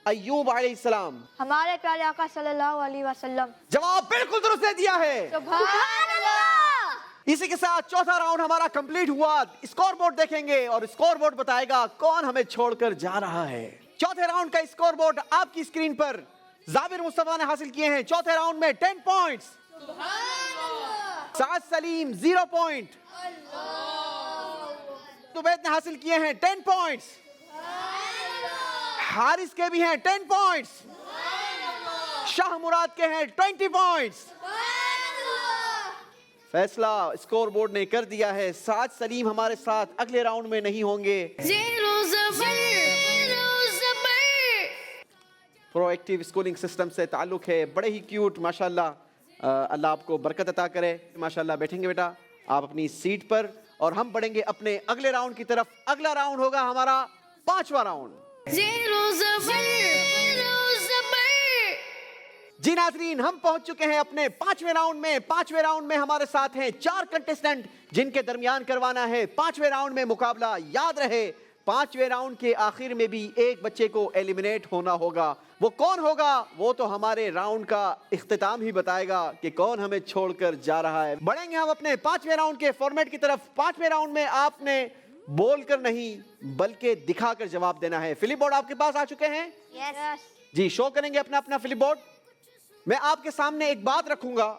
ایوب علیہ السلام. ہمارے پیارے آقا صلی اللہ علیہ وسلم. جواب بالکل درست دے دیا ہے. سبحان اللہ. اسی کے ساتھ چوتھا راؤنڈ ہمارا کمپلیٹ ہوا. اسکور بورڈ دیکھیں گے اور اسکور بورڈ بتائے گا کون ہمیں چھوڑ کر جا رہا ہے. چوتھے راؤنڈ کا اسکور بورڈ آپ کی اسکرین پر. زابر مصطفیٰ نے حاصل کیے ہیں چوتھے راؤنڈ میں 10 پوائنٹس, سعد سلیم 0 پوائنٹ, عبید نے حاصل کیے ہیں 10 پوائنٹس, حارث کے بھی ہیں 10 پوائنٹس, شاہ مراد کے ہیں 20 پوائنٹس. فیصلہ اسکور بورڈ نے کر دیا ہے. سعد سلیم ہمارے ساتھ اگلے راؤنڈ میں نہیں ہوں گے. زیرو زبر پرو ایکٹیو اسکولنگ سسٹم سے تعلق ہے, بڑے ہی کیوٹ ماشاءاللہ. اللہ آپ کو برکت عطا کرے. ماشاءاللہ بیٹھیں گے بیٹا آپ اپنی سیٹ پر, اور ہم بڑھیں گے اپنے اگلے راؤنڈ کی طرف. اگلا راؤنڈ ہوگا ہمارا 5واں راؤنڈ. زیرو زبر جی ناظرین, ہم پہنچ چکے ہیں اپنے 5ویں راؤنڈ میں. 5ویں راؤنڈ میں ہمارے ساتھ ہیں 4 کنٹیسٹنٹ جن کے درمیان کروانا ہے 5ویں راؤنڈ میں مقابلہ. یاد رہے 5ویں راؤنڈ کے آخر میں بھی ایک بچے کو ایلیمنیٹ ہونا ہوگا. وہ کون ہوگا وہ تو ہمارے راؤنڈ کا اختتام ہی بتائے گا کہ کون ہمیں چھوڑ کر جا رہا ہے. بڑھیں گے ہم اپنے 5ویں راؤنڈ کے فارمیٹ کی طرف. 5ویں راؤنڈ میں آپ نے بول کر نہیں بلکہ دکھا کر جواب دینا ہے. فلپ بورڈ آپ کے پاس آ چکے ہیں؟ جی شو کریں گے اپنا اپنا فلپ بورڈ. میں آپ کے سامنے ایک بات رکھوں گا,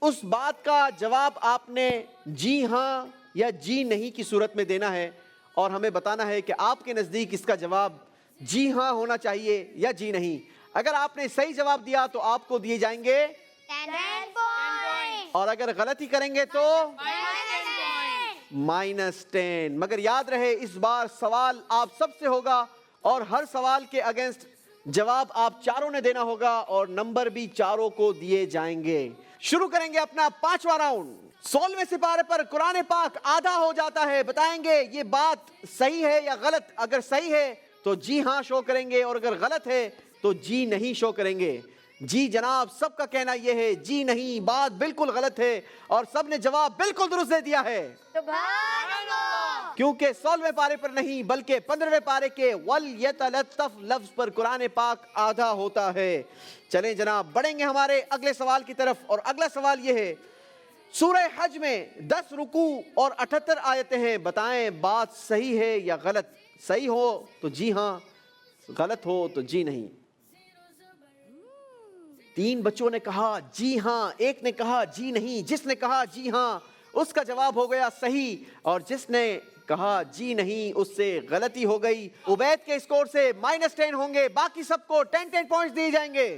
اس بات کا جواب آپ نے جی ہاں یا جی نہیں کی صورت میں دینا ہے, اور ہمیں بتانا ہے کہ آپ کے نزدیک اس کا جواب جی ہاں ہونا چاہیے یا جی نہیں. اگر آپ نے صحیح جواب دیا تو آپ کو دیے جائیں گے 10 points. اور اگر غلطی کریں گے تو -10. مگر یاد رہے اس بار سوال آپ سب سے ہوگا اور ہر سوال کے اگینسٹ جواب آپ چاروں نے دینا ہوگا, اور نمبر بھی چاروں کو دیے جائیں گے. شروع کریں گے اپنا 5واں راؤنڈ. 16ویں سپارے پر قرآن پاک آدھا ہو جاتا ہے. بتائیں گے یہ بات صحیح ہے یا غلط؟ اگر صحیح ہے تو جی ہاں شو کریں گے, اور اگر غلط ہے تو جی نہیں شو کریں گے. جی جناب, سب کا کہنا یہ ہے جی نہیں, بات بالکل غلط ہے, اور سب نے جواب بالکل درست دے دیا ہے. کیونکہ 16ویں پارے پر نہیں بلکہ 15ویں پارے کے وَلْيَتَلَطَّفْ لفظ پر قرآن پاک آدھا ہوتا ہے. چلیں جناب بڑھیں گے ہمارے اگلے سوال کی طرف, اور اگلا سوال یہ ہے. سورہ حج میں 10 رکوع اور 78 آیتیں ہیں. بتائیں بات صحیح ہے یا غلط؟ صحیح ہو تو جی ہاں, غلط ہو تو جی نہیں. 3 بچوں نے کہا جی ہاں, ایک نے کہا جی نہیں. جس نے کہا جی ہاں اس کا جواب ہو گیا صحیح, اور جس نے کہا جی نہیں اس سے غلطی ہو گئی. عبید کے اسکور سے -10 ہوں گے, باقی سب کو 10 پوائنٹس دیے جائیں گے.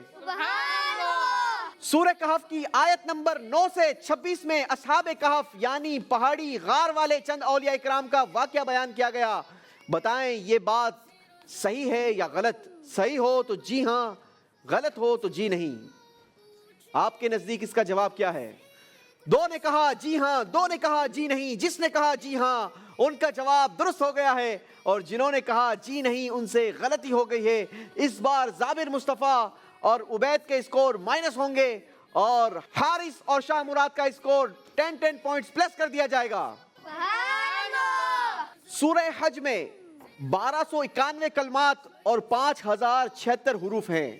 سورہ کہف کی آیت نمبر 9 سے 26 میں اصحاب کہف یعنی پہاڑی غار والے چند اولیاء کرام کا واقعہ بیان کیا گیا. بتائیں یہ بات صحیح ہے یا غلط؟ صحیح ہو تو جی ہاں, غلط ہو تو جی نہیں. آپ کے نزدیک اس کا جواب کیا ہے؟ 2 نے کہا جی ہاں, 2 نے کہا جی نہیں. جس نے کہا جی ہاں ان کا جواب درست ہو گیا ہے, اور جنہوں نے کہا جی نہیں ان سے غلطی ہو گئی ہے. اس بار زابر مصطفیٰ اور عبید کے اسکور مائنس ہوں گے, اور حارث اور شاہ مراد کا اسکور 10 پوائنٹس پلس کر دیا جائے گا. سورہ حج میں 1291 کلمات اور 5076 حروف ہیں.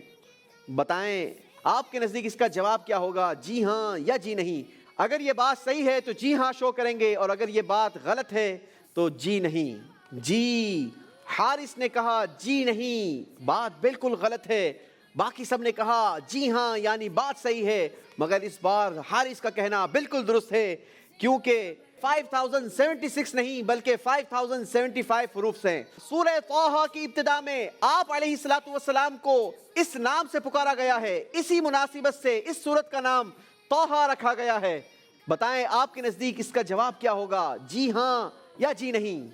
بتائیں آپ کے نزدیک اس کا جواب کیا ہوگا, جی ہاں یا جی نہیں؟ اگر یہ بات صحیح ہے تو جی ہاں شو کریں گے, اور اگر یہ بات غلط ہے تو جی نہیں. جی حارث نے کہا جی نہیں, بات بالکل غلط ہے. باقی سب نے کہا جی ہاں یعنی بات صحیح ہے، مگر اس بار حارث کا کہنا بالکل درست ہے، کیونکہ 5076 نہیں بلکہ 5075 حروف ہیں۔ سورہ طٰہٰ کی ابتدا میں آپ علیہ السلام کو اس نام سے پکارا گیا ہے، اسی مناسبت سے اس سورت کا نام طٰہٰ رکھا گیا ہے۔ بتائیں آپ کے نزدیک اس کا جواب کیا ہوگا، جی ہاں یا جی نہیں؟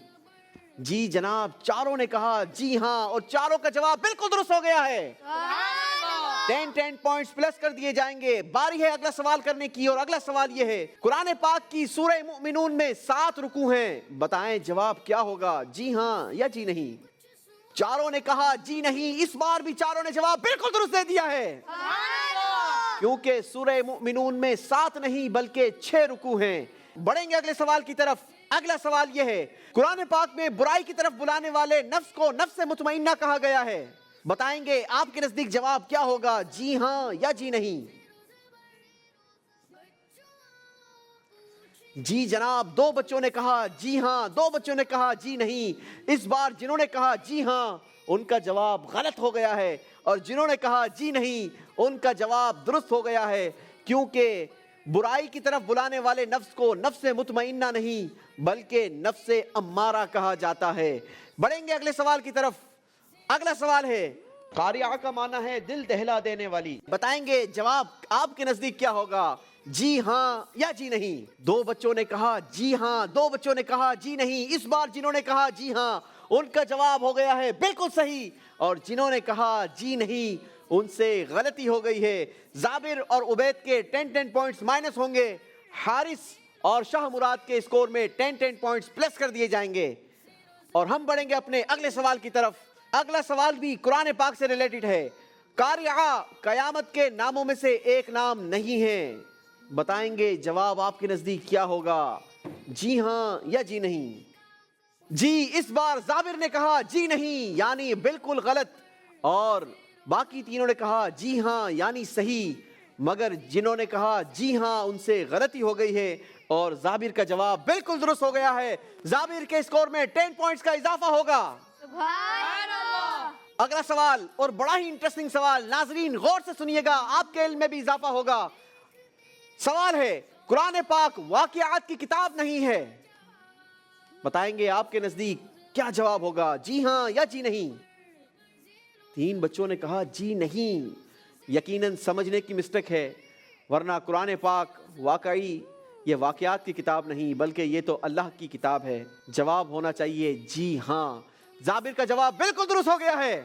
جی جناب، چاروں نے کہا جی ہاں، اور چاروں کا جواب بالکل درست ہو گیا ہے۔ 10 پوائنٹس پلس کر دیے جائیں گے۔ باری ہے اگلا سوال کرنے کی، اور اگلا سوال یہ ہے، قرآن پاک کی سورہ مؤمنون میں 7 رکوع ہیں، بتائیں جواب کیا ہوگا، جی ہاں یا جی نہیں؟ چاروں نے کہا جی نہیں، اس بار بھی چاروں نے جواب بالکل درست دے دیا ہے، کیونکہ سورہ مؤمنون میں 7 نہیں بلکہ 6 رکوع ہیں۔ بڑھیں گے اگلے سوال کی طرف۔ اگلا سوال یہ ہے، قرآن پاک میں برائی کی طرف بلانے والے نفس کو نفس مطمئنہ کہا گیا ہے، بتائیں گے آپ کے نزدیک جواب کیا ہوگا، جی ہاں یا جی نہیں؟ جی جناب، 2 بچوں نے کہا جی ہاں، 2 بچوں نے کہا جی نہیں۔ اس بار جنہوں نے کہا جی ہاں ان کا جواب غلط ہو گیا ہے، اور جنہوں نے کہا جی نہیں ان کا جواب درست ہو گیا ہے، کیونکہ برائی کی طرف بلانے والے نفس کو نفس مطمئنہ نہیں بلکہ نفس امارہ کہا جاتا ہے۔ بڑھیں گے اگلے سوال کی طرف۔ اگلا سوال ہے، قاریعہ کا معنی ہے دل دہلا دینے والی، بتائیں گے جواب آپ کے نزدیک کیا ہوگا، جی ہاں یا جی نہیں؟ 2 بچوں نے کہا جی ہاں، 2 بچوں نے کہا جی نہیں۔ اس بار جنہوں نے کہا جی ہاں ان کا جواب ہو گیا ہے بالکل صحیح، اور جنہوں نے کہا جی نہیں ان سے غلطی ہو گئی ہے۔ زابر اور عبید کے 10 پوائنٹس مائنس ہوں گے، حارث اور شاہ مراد کے اسکور میں 10 پوائنٹس پلس کر دیے جائیں گے، اور ہم بڑھیں گے اپنے اگلے سوال کی طرف۔ اگلا سوال بھی قرآن پاک سے ریلیٹڈ ہے۔ قاریعہ قیامت کے ناموں میں سے ایک نام نہیں ہے، بتائیں گے جواب آپ کے نزدیک کیا ہوگا، جی ہاں یا جی نہیں؟ جی، اس بار زابر نے کہا جی نہیں یعنی بالکل غلط، اور باقی تینوں نے کہا جی ہاں یعنی صحیح، مگر جنہوں نے کہا جی ہاں ان سے غلطی ہو گئی ہے، اور زابر کا جواب بالکل درست ہو گیا ہے۔ زابر کے اسکور میں 10 پوائنٹس کا اضافہ ہوگا۔ اگلا سوال، اور بڑا ہی انٹرسٹنگ سوال، ناظرین غور سے سنیے گا، آپ کے علم میں بھی اضافہ ہوگا۔ سوال ہے، قرآن پاک واقعات کی کتاب نہیں ہے، بتائیں گے آپ کے نزدیک کیا جواب ہوگا، جی ہاں یا جی نہیں؟ 3 بچوں نے کہا جی نہیں، یقیناً سمجھنے کی مسٹیک ہے، ورنہ قرآن پاک واقعی یہ واقعات کی کتاب نہیں بلکہ یہ تو اللہ کی کتاب ہے۔ جواب ہونا چاہیے جی ہاں۔ زابر کا جواب بالکل درست ہو گیا ہے،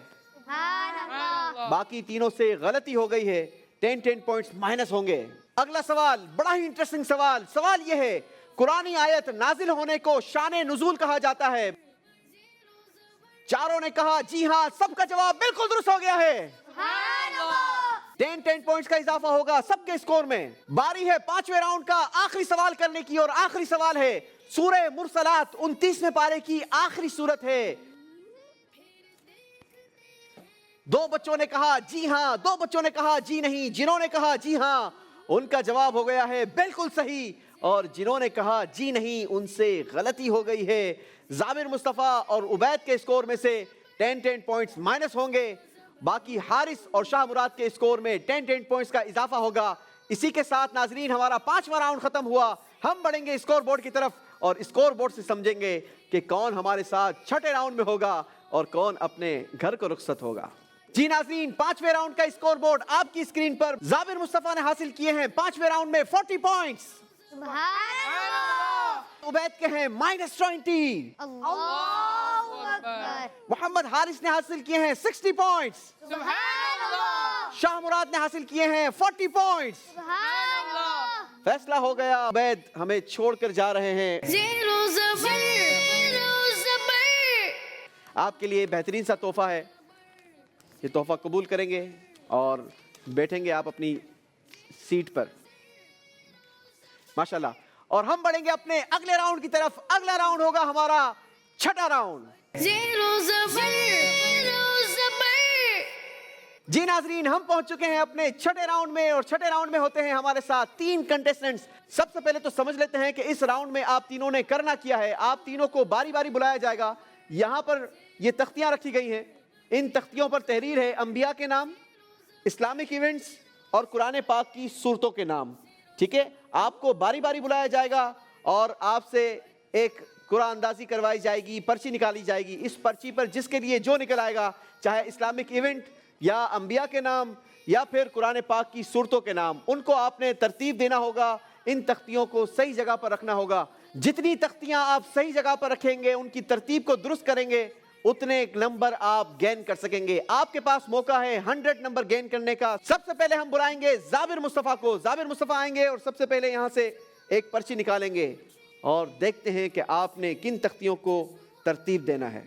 باقی تینوں سے غلطی ہو گئی ہے، 10 پوائنٹس مائنس ہوں گے۔ اگلا سوال بڑا ہی انٹرسٹنگ سوال، سوال یہ ہے، قرآنی آیت نازل ہونے کو شان نزول کہا جاتا ہے، چاروں نے کہا جی ہاں، سب کا جواب بالکل درست ہو گیا ہے، 10 پوائنٹس کا اضافہ ہوگا سب کے اسکور میں۔ باری ہے 5ویں راؤنڈ کا آخری سوال کرنے کی، اور آخری سوال ہے، سورہ مرسلات 29ویں پارے کی آخری سورت ہے۔ 2 بچوں نے کہا جی ہاں، 2 بچوں نے کہا جی نہیں۔ جنہوں نے کہا جی ہاں ان کا جواب ہو گیا ہے بالکل صحیح، اور جنہوں نے کہا جی نہیں ان سے غلطی ہو گئی ہے۔ زابر مصطفیٰ اور عبید کے اسکور میں سے 10 پوائنٹس مائنس ہوں گے، باقی حارث اور شاہ مراد کے اسکور میں 10 پوائنٹس کا اضافہ ہوگا۔ اسی کے ساتھ ناظرین ہمارا 5واں راؤنڈ ختم ہوا۔ ہم بڑھیں گے اسکور بورڈ کی طرف، اور اسکور بورڈ سے سمجھیں گے کہ کون ہمارے ساتھ 6ٹھے راؤنڈ میں ہوگا اور کون اپنے گھر کو رخصت ہوگا۔ جی ناظرین، 5ویں راؤنڈ کا اسکور بورڈ آپ کی اسکرین پر۔ زابر مصطفیٰ نے حاصل کیے ہیں 5ویں راؤنڈ میں 40 پوائنٹس، عبید کے ہیں -20، محمد حارث نے حاصل کیے ہیں 60 پوائنٹس، شاہ مراد نے حاصل کیے ہیں 40 پوائنٹس۔ فیصلہ ہو گیا، عبید ہمیں چھوڑ کر جا رہے ہیں۔ زیرو زبر آپ کے لیے بہترین سا تحفہ ہے، یہ تحفہ قبول کریں گے اور بیٹھیں گے آپ اپنی سیٹ پر، ماشاءاللہ۔ اور ہم بڑھیں گے اپنے اگلے راؤنڈ کی طرف۔ اگلا راؤنڈ ہوگا ہمارا 6ٹھا راؤنڈ، زیرو زبر جی ناظرین ہم پہنچ چکے ہیں اپنے 6ٹھے راؤنڈ میں، اور 6ٹھے راؤنڈ میں ہوتے ہیں ہمارے ساتھ 3 کنٹیسٹنٹس۔ سب سے پہلے تو سمجھ لیتے ہیں کہ اس راؤنڈ میں آپ تینوں نے کرنا کیا ہے۔ آپ تینوں کو باری باری بلایا جائے گا، یہاں پر یہ تختیاں رکھی گئی ہیں، ان تختیوں پر تحریر ہے انبیاء کے نام، اسلامک ایونٹس اور قرآن پاک کی صورتوں کے نام. ٹھیک ہے, آپ کو باری باری بلایا جائے گا اور آپ سے ایک قرآن اندازی کروائی جائے گی, پرچی نکالی جائے گی. اس پرچی پر جس کے لیے جو نکل آئے گا, چاہے اسلامک ایونٹ یا انبیاء کے نام یا پھر قرآن پاک کی صورتوں کے نام, ان کو آپ نے ترتیب دینا ہوگا. ان تختیوں کو صحیح جگہ پر رکھنا ہوگا. جتنی تختیاں آپ صحیح جگہ پر رکھیں گے, ان کی ترتیب کو درست کریں گے, اتنے نمبر آپ گین کر سکیں گے. آپ کے پاس موقع ہے 100 نمبر گین کرنے کا. سب سے پہلے ہم بلائیں گے زابر مصطفیٰ کو. زابر مصطفیٰ آئیں گے اور سب سے پہلے یہاں سے ایک پرچی نکالیں گے اور دیکھتے ہیں کہ آپ نے کن تختیوں کو ترتیب دینا ہے.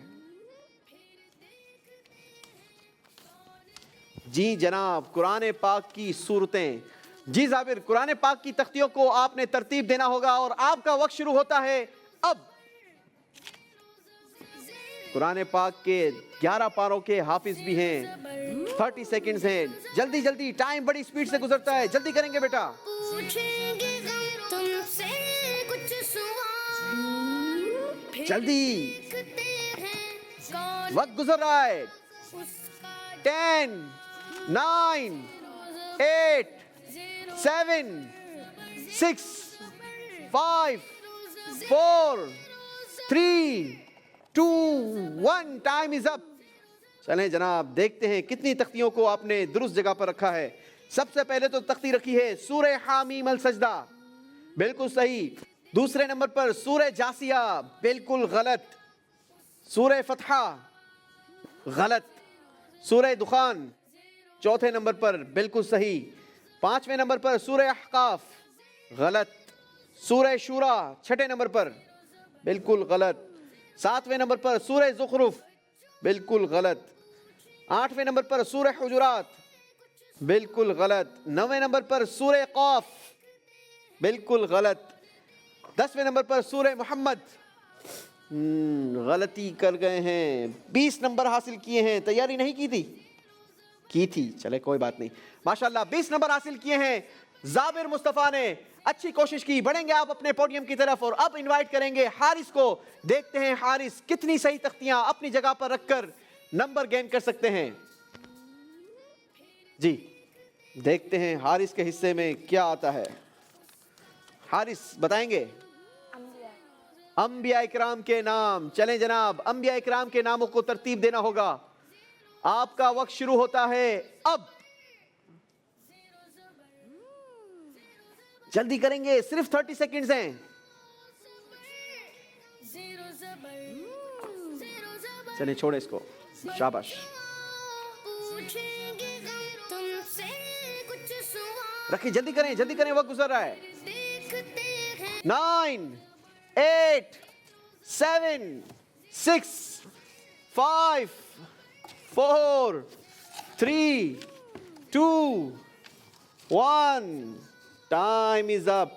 جی جناب, قرآن پاک کی صورتیں. جی زابر, قرآن پاک کی تختیوں کو آپ نے ترتیب دینا ہوگا اور آپ کا وقت شروع ہوتا ہے اب. قرآن پاک کے 11 پاروں کے حافظ بھی ہیں. 30 سیکنڈز ہیں. جلدی جلدی, ٹائم بڑی سپیڈ سے گزرتا ہے. جلدی کریں گے بیٹا. پوچھیں گے تم سے کچھ سوال, پھر جلدی, دیکھتے ہیں کون وقت گزر رہا ہے. اس کا 10 9 8 7 6 5 4 3 2 1. ٹائم از اپ. چلیں جناب, دیکھتے ہیں کتنی تختیوں کو آپ نے درست جگہ پر رکھا ہے. سب سے پہلے تو تختی رکھی ہے سورہ حامیم السجدہ, بالکل صحیح. دوسرے نمبر پر سورہ جاسیہ, بالکل غلط. سورہ فتحہ, غلط. سورہ دخان چوتھے نمبر پر, بالکل صحیح. پانچویں نمبر پر سورہ احقاف, غلط. سورہ شورا چھٹے نمبر پر, بالکل غلط. ساتویں نمبر پر سورہ زخرف, بالکل غلط. آٹھویں نمبر پر سورہ حجرات, بالکل غلط. نویں نمبر پر سورہ قاف, بالکل غلط. 10ویں نمبر پر سورہ محمد, غلطی کر گئے ہیں. 20 نمبر حاصل کیے ہیں. تیاری نہیں کی تھی؟ کی تھی, چلے کوئی بات نہیں. ماشاءاللہ 20 نمبر حاصل کیے ہیں زابر مصطفیٰ نے. اچھی کوشش کی. بڑھیں گے آپ اپنے پوڈیم کی طرف اور اب انوائٹ کریں گے حارث کو. دیکھتے ہیں حارث کتنی صحیح تختیاں اپنی جگہ پر رکھ کر نمبر گین کر سکتے ہیں. جی دیکھتے ہیں حارث کے حصے میں کیا آتا ہے. حارث بتائیں گے انبیاء اکرام کے نام. چلیں جناب, انبیاء اکرام کے ناموں کو ترتیب دینا ہوگا. آپ کا وقت شروع ہوتا ہے اب. جلدی کریں گے, صرف 30 سیکنڈز ہیں. چلیں چھوڑے اس کو, شاباش. پوچھیں گے تم سے کچھ سوال, رکھیں, جلدی کریں, وقت گزر رہا ہے. دیکھتے ہیں 9 8 7 6 5 4 3 2 1. ٹائم از اپ.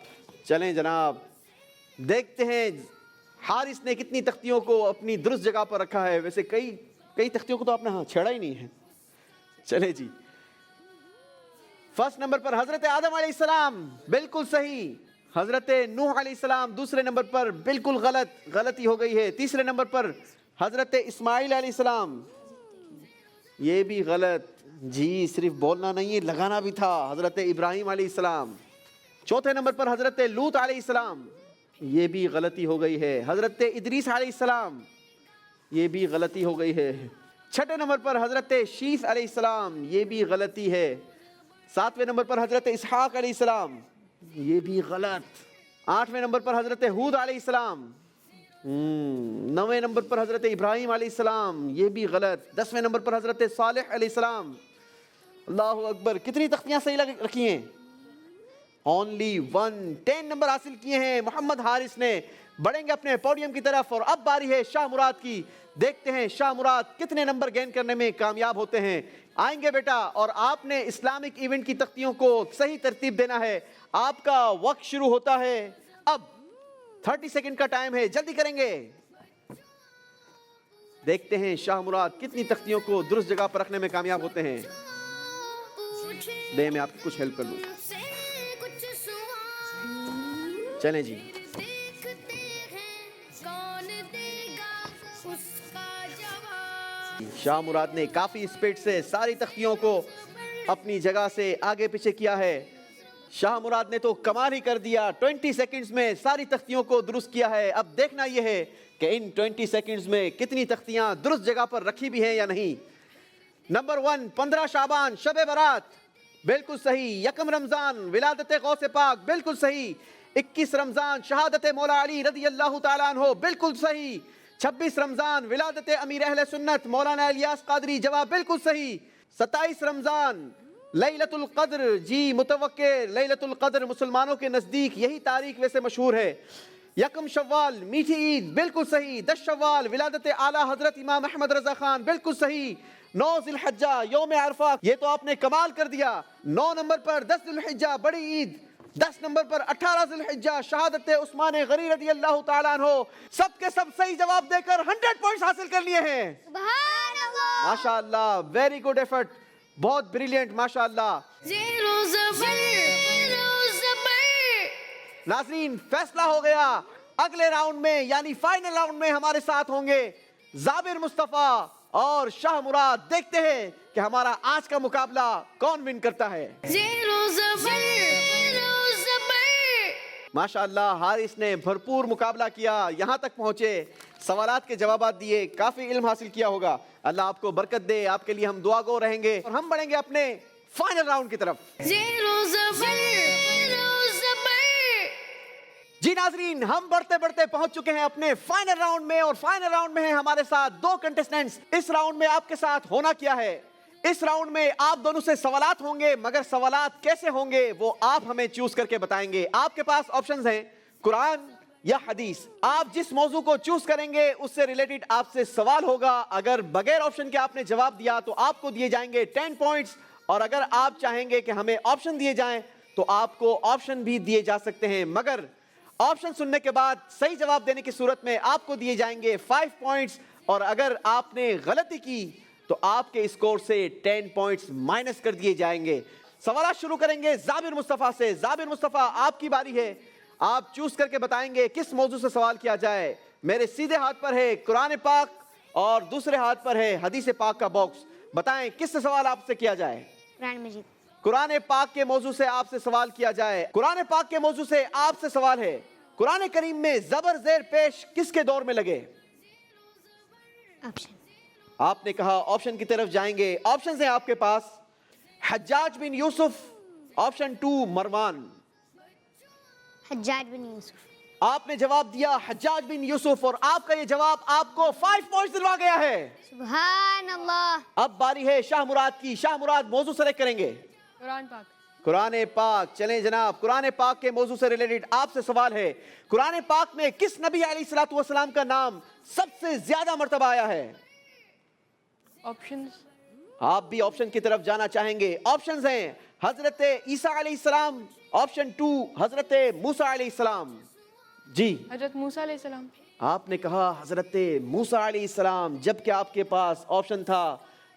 چلیں جناب, دیکھتے ہیں حارث نے کتنی تختیوں کو اپنی درست جگہ پر رکھا ہے. ویسے کئی تختیوں کو تو آپ نے ہاں چھیڑا ہی نہیں ہے. چلے جی, فرسٹ نمبر پر حضرت آدم علیہ السلام, بالکل صحیح. حضرت نوح علیہ السلام دوسرے نمبر پر, بالکل غلط, غلطی ہو گئی ہے. تیسرے نمبر پر حضرت اسماعیل علیہ السلام, یہ بھی غلط. جی صرف بولنا نہیں ہے, لگانا بھی تھا. حضرت ابراہیم علیہ السلام. چوتھے نمبر پر حضرت لوط علیہ السلام, یہ بھی غلطی ہو گئی ہے. حضرت ادریس علیہ السلام, یہ بھی غلطی ہو گئی ہے. چھٹے نمبر پر حضرت شیث علیہ السلام, یہ بھی غلطی ہے. ساتویں نمبر پر حضرت اسحاق علیہ السلام, یہ بھی غلط. آٹھویں نمبر پر حضرت ہود علیہ السلام. 9ویں نمبر پر حضرت ابراہیم علیہ السلام, یہ بھی غلط. 10ویں نمبر پر حضرت صالح علیہ السلام. اللہ اکبر, کتنی تختیاں صحیح رکھی ہیں؟ اونلی 1. 10 نمبر حاصل کیے ہیں محمد حارث نے. بڑھیں گے اپنے پوڈیم کی طرف اور اب باری ہے شاہ مراد کی. دیکھتے ہیں شاہ مراد کتنے نمبر گین کرنے میں کامیاب ہوتے ہیں. آئیں گے بیٹا, اور آپ نے اسلامک ایونٹ کی تختیوں کو صحیح ترتیب دینا ہے. آپ کا وقت شروع ہوتا ہے اب. 30 سیکنڈ کا ٹائم ہے, جلدی کریں گے. دیکھتے ہیں شاہ مراد کتنی تختیوں کو درست جگہ پر رکھنے میں کامیاب ہوتے ہیں. میں آپ کی کچھ ہیلپ کر دوں. کچھ سوال, چلیں جی, دیکھتے ہیں کون دے گا اس کا جواب. شاہ مراد نے کافی اسپیڈ سے ساری تختیوں کو اپنی جگہ سے آگے پیچھے کیا ہے. شاہ مراد نے تو کمال ہی کر دیا, 20 سیکنڈز میں ساری تختیوں کو درست کیا ہے. اب دیکھنا یہ ہے کہ ان 20 سیکنڈز میں کتنی تختیاں درست جگہ پر رکھی بھی ہیں یا نہیں. نمبر 1, 15 شعبان شب برات, بالکل صحیح. 1 رمضان ولادت غوث پاک, بالکل صحیح. 21 رمضان شہادت مولا علی رضی اللہ تعالیٰ عنہ, بالکل صحیح. 26 رمضان ولادت امیر اہل سنت مولانا الیاس قادری, جواب بالکل صحیح. 27 رمضان لیلۃ القدر, جی متوقع لیلۃ القدر مسلمانوں کے نزدیک یہی تاریخ ویسے مشہور ہے. 1 شوال میٹھی عید, بالکل صحیح. 10 شوال ولادت اعلیٰ حضرت امام احمد رضا خان, بالکل صحیح. 9 ذی الحجہ یوم عرفہ, یہ تو آپ نے کمال کر دیا. 9 نمبر پر 10 ذی الحجہ بڑی عید. 10 نمبر پر 18 ذی الحجہ شہادت عثمان غنی رضی اللہ تعالیٰ عنہ. سب کے سب صحیح جواب دے کر 100 پوائنٹس حاصل کر لیے ہیں. سبحان اللہ. ماشاء اللہ, ویری گڈ ایفرٹ, بہت بریلینٹ ماشاء اللہ. زیرو زبر زیرو زبر. ناظرین فیصلہ ہو گیا. اگلے راؤنڈ میں یعنی فائنل راؤنڈ میں ہمارے ساتھ ہوں گے زابر مصطفیٰ اور شاہ مراد. دیکھتے ہیں کہ ہمارا آج کا مقابلہ کون ون کرتا ہے. زیرو زبر زیرو زبر. ماشاءاللہ حارث نے بھرپور مقابلہ کیا, یہاں تک پہنچے, سوالات کے جوابات دیے, کافی علم حاصل کیا ہوگا. اللہ آپ کو برکت دے. آپ کے لیے ہم دعا گو رہیں گے اور ہم بڑھیں گے اپنے فائنل راؤنڈ کی طرف. زیرو زبر زیرو زبر. جی ناظرین, ہم بڑھتے بڑھتے پہنچ چکے ہیں اپنے فائنل راؤنڈ میں, اور فائنل راؤنڈ میں ہیں ہمارے ساتھ 2 کنٹیسٹنٹس. اس راؤنڈ میں آپ کے ساتھ ہونا کیا ہے, اس راؤنڈ میں آپ دونوں سے سوالات ہوں گے, مگر سوالات کیسے ہوں گے وہ آپ ہمیں چوز کر کے بتائیں گے. آپ کے پاس آپشنز ہیں قرآن یا حدیث. آپ جس موضوع کو چوز کریں گے اس سے ریلیٹڈ آپ سے سوال ہوگا. اگر بغیر آپشن کے آپ نے جواب دیا تو آپ کو دیے جائیں گے 10 پوائنٹس, اور اگر آپ چاہیں گے کہ ہمیں آپشن دیے جائیں تو آپ کو آپشن بھی دیے جا سکتے ہیں, مگر آپشن سننے کے بعد صحیح جواب دینے کی صورت میں آپ کو دیے جائیں گے 5 پوائنٹس, اور اگر آپ نے غلطی کی تو آپ کے اسکور سے 10 پوائنٹس مائنس کر دیے جائیں گے. سوالات شروع کریں گے زابر مصطفیٰ سے. زابر مصطفیٰ آپ کی باری ہے, آپ چوز کر کے بتائیں گے کس موضوع سے سوال کیا جائے. میرے سیدھے ہاتھ پر ہے قرآن پاک اور دوسرے ہاتھ پر ہے حدیث پاک کا باکس. بتائیں کس سے سوال آپ سے کیا جائے. قرآن مجید. قرآن پاک کے موضوع سے آپ سے سوال کیا جائے. قرآن پاک کے موضوع سے آپ سے سوال ہے, قرآن کریم میں زبر زیر پیش کس کے دور میں لگے. آپشن. آپ نے کہا آپشن کی طرف جائیں گے. آپشنز ہیں آپ کے پاس حجاج بن یوسف, آپشن 2 مروان. حجاج بن یوسف. آپ نے جواب دیا حجاج بن یوسف, اور آپ کا یہ جواب آپ کو 5 پوائنٹس دلوا گیا ہے. سبحان اللہ. اب باری ہے شاہ مراد کی. شاہ مراد موضوع سلیکٹ کریں گے. قرآن پاک. قرآن پاک. چلیں جناب, قرآن پاک کے موضوع سے ریلیٹڈ آپ سے سوال ہے, قرآن پاک میں کس نبی علیہ الصلوۃ والسلام کا نام سب سے زیادہ مرتبہ آیا ہے. آپشنز. آپ بھی آپشن کی طرف جانا چاہیں گے. آپشنز ہیں حضرت عیسیٰ علیہ السلام, آپشن 2 حضرت موسیٰ علیہ السلام. جی حضرت موسیٰ علیہ السلام. آپ نے کہا حضرت موسیٰ علیہ السلام, جبکہ آپ کے پاس آپشن تھا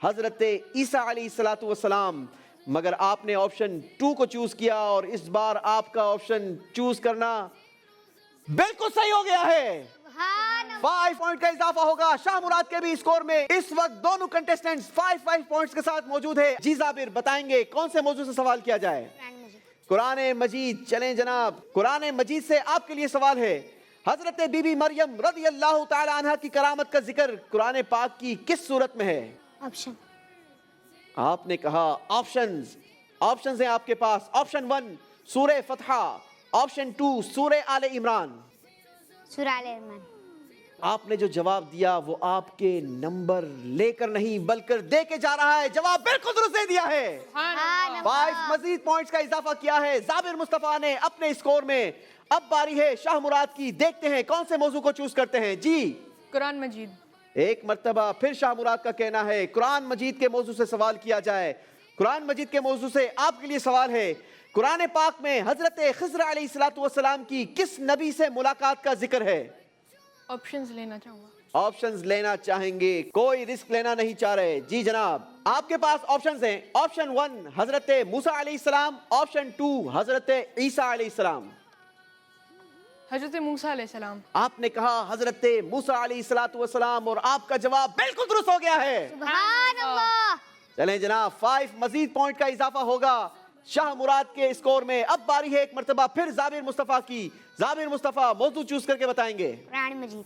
حضرت عیسیٰ علیہ الصلوۃ والسلام, مگر آپ نے آپشن 2 کو چوز کیا, اور اس بار آپ کا آپشن چوز کرنا بالکل صحیح ہو گیا ہے. 5 پوائنٹ کا اضافہ ہوگا شاہ مراد کے بھی اسکور میں. اس وقت دونوں کنٹیسٹنٹس 5 پوائنٹس کے ساتھ موجود ہے. جی زابر بتائیں گے کون سے موضوع سے سوال کیا جائے. قرآن مجید. چلیں جناب, قرآن مجید سے آپ کے لیے سوال ہے حضرت بی بی مریم رضی اللہ تعالی عنہ کی کرامت کا ذکر قرآن پاک کی کس صورت میں ہے. آپشن. آپ نے کہا آپشنز ہیں آپ کے پاس. آپشن 1 سورہ فتحہ, آپشن 2 سورہ آل عمران. سورہ آل عمران. آپ نے جو جواب دیا وہ آپ کے نمبر لے کر نہیں بلکہ دے کے جا رہا ہے. جواب بالکل درست دے دیا ہے. 5 مزید پوائنٹس کا اضافہ کیا ہے زابر مصطفیٰ نے اپنے اسکور میں. اب باری ہے شاہ مراد کی. دیکھتے ہیں کون سے موضوع کو چوز کرتے ہیں. جی قرآن مجید. ایک مرتبہ پھر شاہ مراد کا کہنا ہے قرآن مجید کے موضوع سے سوال کیا جائے. قرآن مجید کے موضوع سے آپ کے لیے سوال ہے قرآن پاک میں حضرت خضر علیہ الصلوۃ والسلام کی کس نبی سے ملاقات کا ذکر ہے. آپشنز لینا چاہوں گا. آپشنز لینا چاہیں گے, کوئی رسک لینا نہیں چاہ رہے. جی جناب, آپ کے پاس آپشنز ہیں. آپشن 1 حضرت موسیٰ علیہ السلام, آپشن 2 حضرت عیسیٰ علیہ السلام. حضرت موسیٰ علیہ السلام. آپ نے کہا حضرت موسیٰ علیہ السلام, اور آپ کا جواب بالکل درست ہو گیا ہے. سبحان اللہ. چلیں جناب 5 مزید پوائنٹ کا اضافہ ہوگا شاہ مراد کے اسکور میں. اب باری ہے ایک مرتبہ پھر زابر مصطفیٰ کی. زابر مصطفیٰ موضوع چوز کر کے بتائیں گے. قرآن مجید.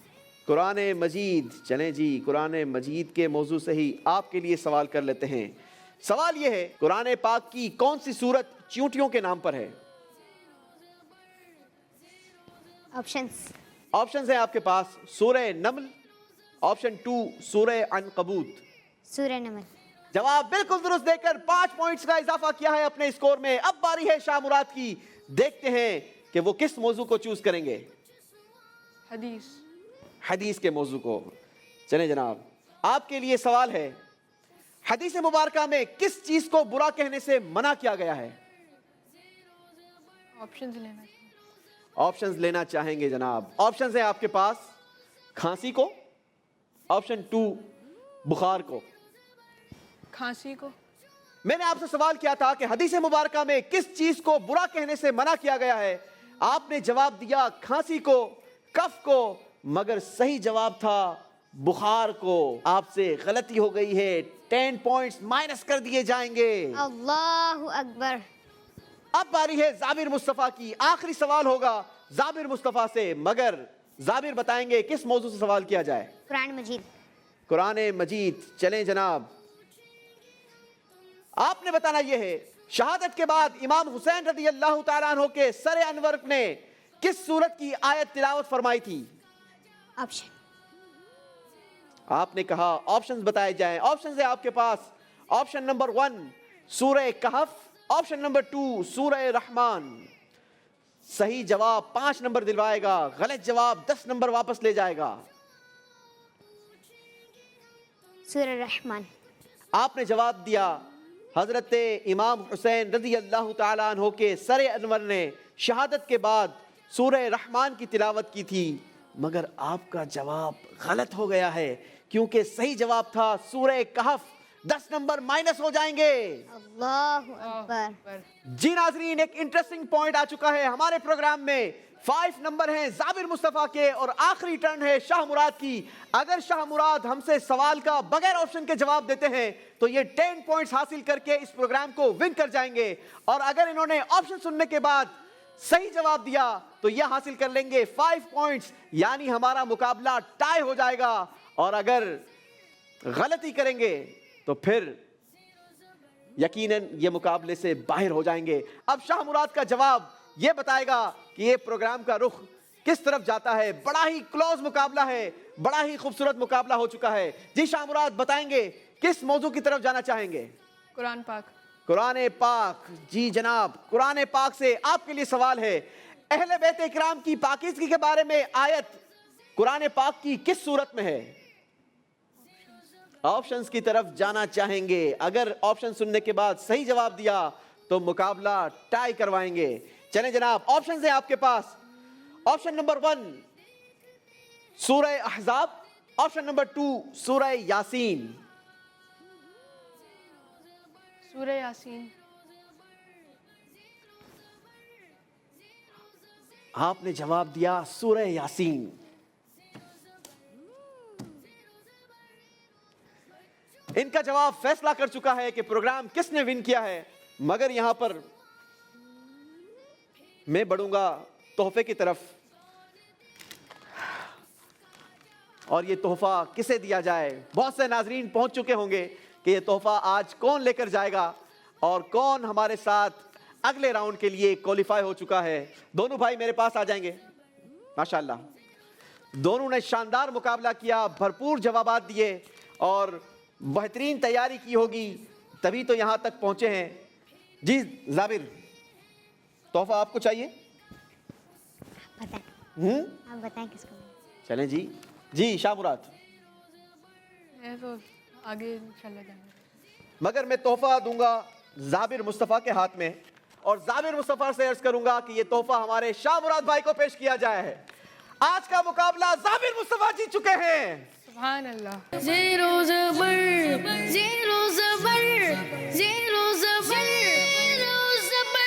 قرآن مجید. چلیں جی قرآن مجید کے موضوع سے ہی آپ کے لیے سوال کر لیتے ہیں. سوال یہ ہے قرآن پاک کی کون سی سورت چیونٹیوں کے نام پر ہے؟ آپشنز ہیں آپ کے پاس. سورہ نمل, آپشن 2 سورہ عنکبوت. سورہ نمل. جواب بالکل درست دے کر 5 پوائنٹس کا اضافہ کیا ہے اپنے اسکور میں. اب باری ہے شاہ مراد کی. دیکھتے ہیں کہ وہ کس موضوع کو چوز کریں گے. حدیث کے موضوع کو. چلیں جناب آپ کے لیے سوال ہے حدیث مبارکہ میں کس چیز کو برا کہنے سے منع کیا گیا ہے؟ آپشنز لینا چاہیں گے جناب. آپشنز ہیں آپ کے پاس. کھانسی کو, آپشن 2 بخار کو. کھانسی کو. میں نے آپ سے سوال کیا تھا کہ حدیث مبارکہ میں کس چیز کو برا کہنے سے منع کیا گیا ہے. آپ نے جواب دیا کھانسی کو, کف کو, مگر صحیح جواب تھا بخار کو. آپ سے غلطی ہو گئی ہے. 10 پوائنٹس مائنس کر دیے جائیں گے. اللہ اکبر. اب باری ہے زابر مصطفیٰ کی. آخری سوال ہوگا زابر مصطفیٰ سے, مگر زابر بتائیں گے کس موضوع سے سوال کیا جائے. قرآن مجید. قرآن مجید. چلیں جناب آپ نے بتانا یہ ہے شہادت کے بعد امام حسین رضی اللہ تعالیٰ عنہ کے سر انور نے کس سورت کی آیت تلاوت فرمائی تھی؟ آپشن. آپ نے کہا آپشنز بتائے جائیں. آپشنز ہے آپ کے پاس. آپشن نمبر 1 سورہ کہف, آپشن نمبر 2 سورہ رحمان. صحیح جواب 5 نمبر دلوائے گا, غلط جواب 10 نمبر واپس لے جائے گا. سورہ رحمان. آپ نے جواب دیا حضرت امام حسین رضی اللہ تعالیٰ عنہ کے سر انور نے شہادت کے بعد سورہ رحمان کی تلاوت کی تھی, مگر آپ کا جواب غلط ہو گیا ہے کیونکہ صحیح جواب تھا سورہ کہف. 10 نمبر مائنس ہو جائیں گے. اللہ اکبر. جی ناظرین ایک انٹرسٹنگ پوائنٹ آ چکا ہے ہمارے پروگرام میں. 5 نمبر ہیں زابر مصطفیٰ کے اور آخری ٹرن ہے شاہ مراد کی. اگر شاہ مراد ہم سے سوال کا بغیر آپشن کے جواب دیتے ہیں تو یہ 10 پوائنٹس حاصل کر کے اس پروگرام کو ون کر جائیں گے, اور اگر انہوں نے آپشن سننے کے بعد صحیح جواب دیا تو یہ حاصل کر لیں گے 5 پوائنٹس, یعنی ہمارا مقابلہ ٹائی ہو جائے گا. اور اگر غلطی کریں گے تو پھر یقیناً یہ مقابلے سے باہر ہو جائیں گے. اب شاہ مراد کا جواب یہ بتائے گا کہ یہ پروگرام کا رخ کس طرف جاتا ہے. بڑا ہی کلوز مقابلہ ہے, بڑا ہی خوبصورت مقابلہ ہو چکا ہے. جی شاہ مراد بتائیں گے کس موضوع کی طرف جانا چاہیں گے؟ قرآن پاک. قرآن پاک. جی جناب قرآن پاک سے آپ کے لیے سوال ہے اہل بیت اکرام کی پاکیزگی کے بارے میں آیت قرآن پاک کی کس سورت میں ہے؟ آپشنز کی طرف جانا چاہیں گے. اگر آپشن سننے کے بعد صحیح جواب دیا تو مقابلہ ٹائی کروائیں گے. چلیں جناب آپشنز ہیں آپ کے پاس. آپشن نمبر 1 سورہ احزاب, آپشن نمبر 2 سورہ یاسین. سورہ یاسین. آپ نے جواب دیا سورہ یاسین. ان کا جواب فیصلہ کر چکا ہے کہ پروگرام کس نے ون کیا ہے, مگر یہاں پر میں بڑھوں گا تحفے کی طرف, اور یہ تحفہ کسے دیا جائے. بہت سے ناظرین پہنچ چکے ہوں گے کہ یہ تحفہ آج کون لے کر جائے گا اور کون ہمارے ساتھ اگلے راؤنڈ کے لیے کوالیفائی ہو چکا ہے. دونوں بھائی میرے پاس آ جائیں گے. ماشاءاللہ دونوں نے شاندار مقابلہ کیا, بھرپور جوابات دیے اور بہترین تیاری کی ہوگی تبھی تو یہاں تک پہنچے ہیں. جی زابر تحفہ آپ کو چاہیے؟ آپ بتائیں کس کو. چلیں جی. جی شاہ مراد. میں تو آگے انشاءاللہ جائیں گے, مگر میں تحفہ دوں گا زابر مصطفیٰ کے ہاتھ میں, اور زابر مصطفیٰ سے عرض کروں گا کہ یہ تحفہ ہمارے شاہ مراد بھائی کو پیش کیا جائے ہے. آج کا مقابلہ زابر مصطفیٰ جیت چکے ہیں. سبحان اللہ. زیرو زبر زیرو زبر زیرو زبر زیرو زبر.